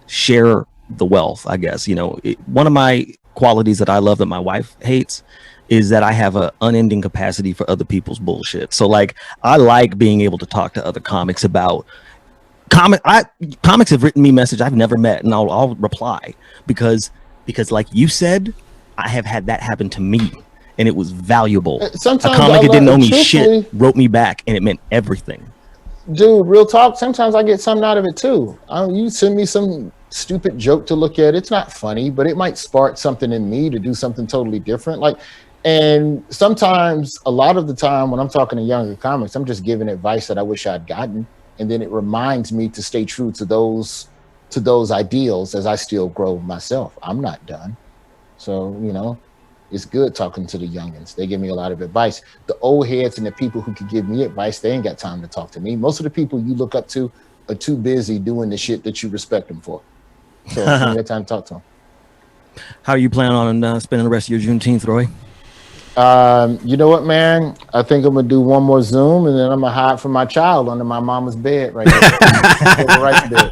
share the wealth, I guess. One of my qualities that I love that my wife hates is that I have an unending capacity for other people's bullshit. So, like, I like being able to talk to other comics about comics have written me message I've never met, and I'll reply because like you said, I have had that happen to me, and it was valuable. Sometimes a comic that didn't know me truthfully, shit wrote me back, and it meant everything. Dude, real talk, sometimes I get something out of it too. You send me some stupid joke to look at. It's not funny, but it might spark something in me to do something totally different. And sometimes, a lot of the time when I'm talking to younger comics, I'm just giving advice that I wish I'd gotten. And then it reminds me to stay true to those ideals as I still grow myself. I'm not done. So, it's good talking to the youngins. They give me a lot of advice. The old heads and the people who could give me advice, they ain't got time to talk to me. Most of the people you look up to are too busy doing the shit that you respect them for. So you got time to talk to them. How are you planning on spending the rest of your Juneteenth, Roy? You know what, man? I think I'm gonna do one more Zoom, and then I'm gonna hide from my child under my mama's bed right there. Right bed.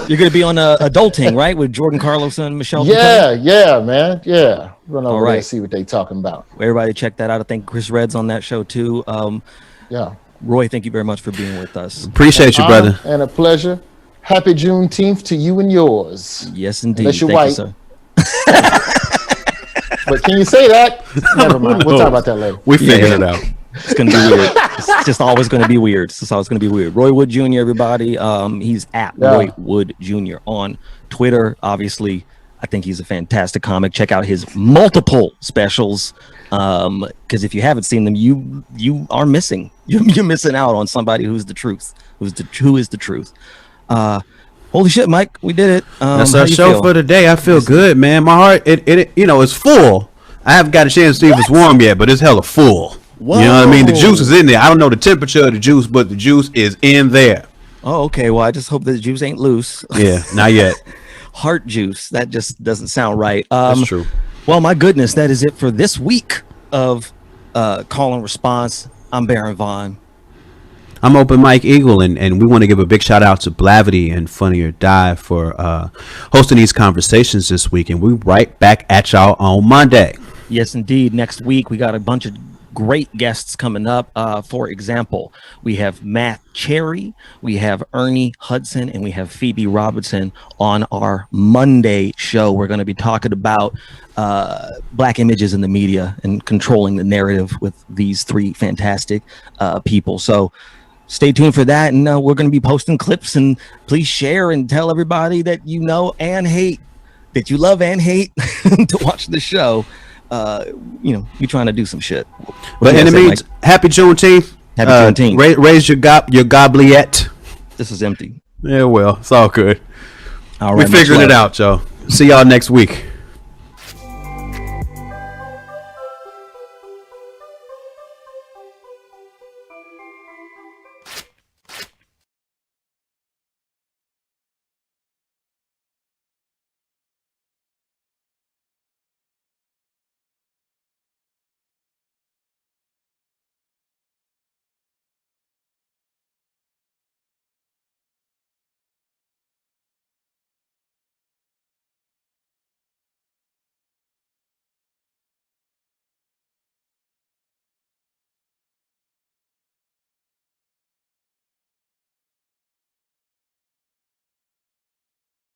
You're gonna be on Adulting, right, with Jordan Carlos and Michelle? Yeah, man. Yeah, run over there and see what they talking about. Everybody, check that out. I think Chris Red's on that show too. Yeah. Roy, thank you very much for being with us. Appreciate you, brother. And a pleasure. Happy Juneteenth to you and yours. Yes, indeed. Unless you're white. You, but can you say that? Never mind. We'll talk about that later. We figured it out. It's gonna be weird. It's just always gonna be weird. It's just always gonna be weird. Roy Wood Jr., everybody. He's at Roy Wood Jr. on Twitter. Obviously, I think he's a fantastic comic. Check out his multiple specials. Because if you haven't seen them, you are missing. You're missing out on somebody who's the truth. Who is the truth. Holy shit, Mike, we did it. That's our show for today. I feel good, man. My heart, it is full. I haven't got a chance to see if it's warm yet, but it's hella full. Whoa. You know what I mean? The juice is in there. I don't know the temperature of the juice, but the juice is in there. Oh, okay. Well, I just hope the juice ain't loose. Yeah, not yet. Heart juice. That just doesn't sound right. That's true. Well, my goodness, that is it for this week of Call and Response. I'm Baron Vaughn. I'm Open Mike Eagle, and we want to give a big shout out to Blavity and Funny or Die for hosting these conversations this week. And we're right back at y'all on Monday. Yes, indeed. Next week, we got a bunch of great guests coming up. For example, we have Matt Cherry, we have Ernie Hudson, and we have Phoebe Robertson on our Monday show. We're going to be talking about Black images in the media and controlling the narrative with these three fantastic people. So stay tuned for that. And we're going to be posting clips, and please share and tell everybody that you know and hate, that you love and hate to watch the show. We're trying to do some shit. But in the meantime, happy Juneteenth. Happy Juneteenth. Raise your gobliette. This is empty. Yeah, well, it's all good. All right, we figured it out, y'all. See y'all next week.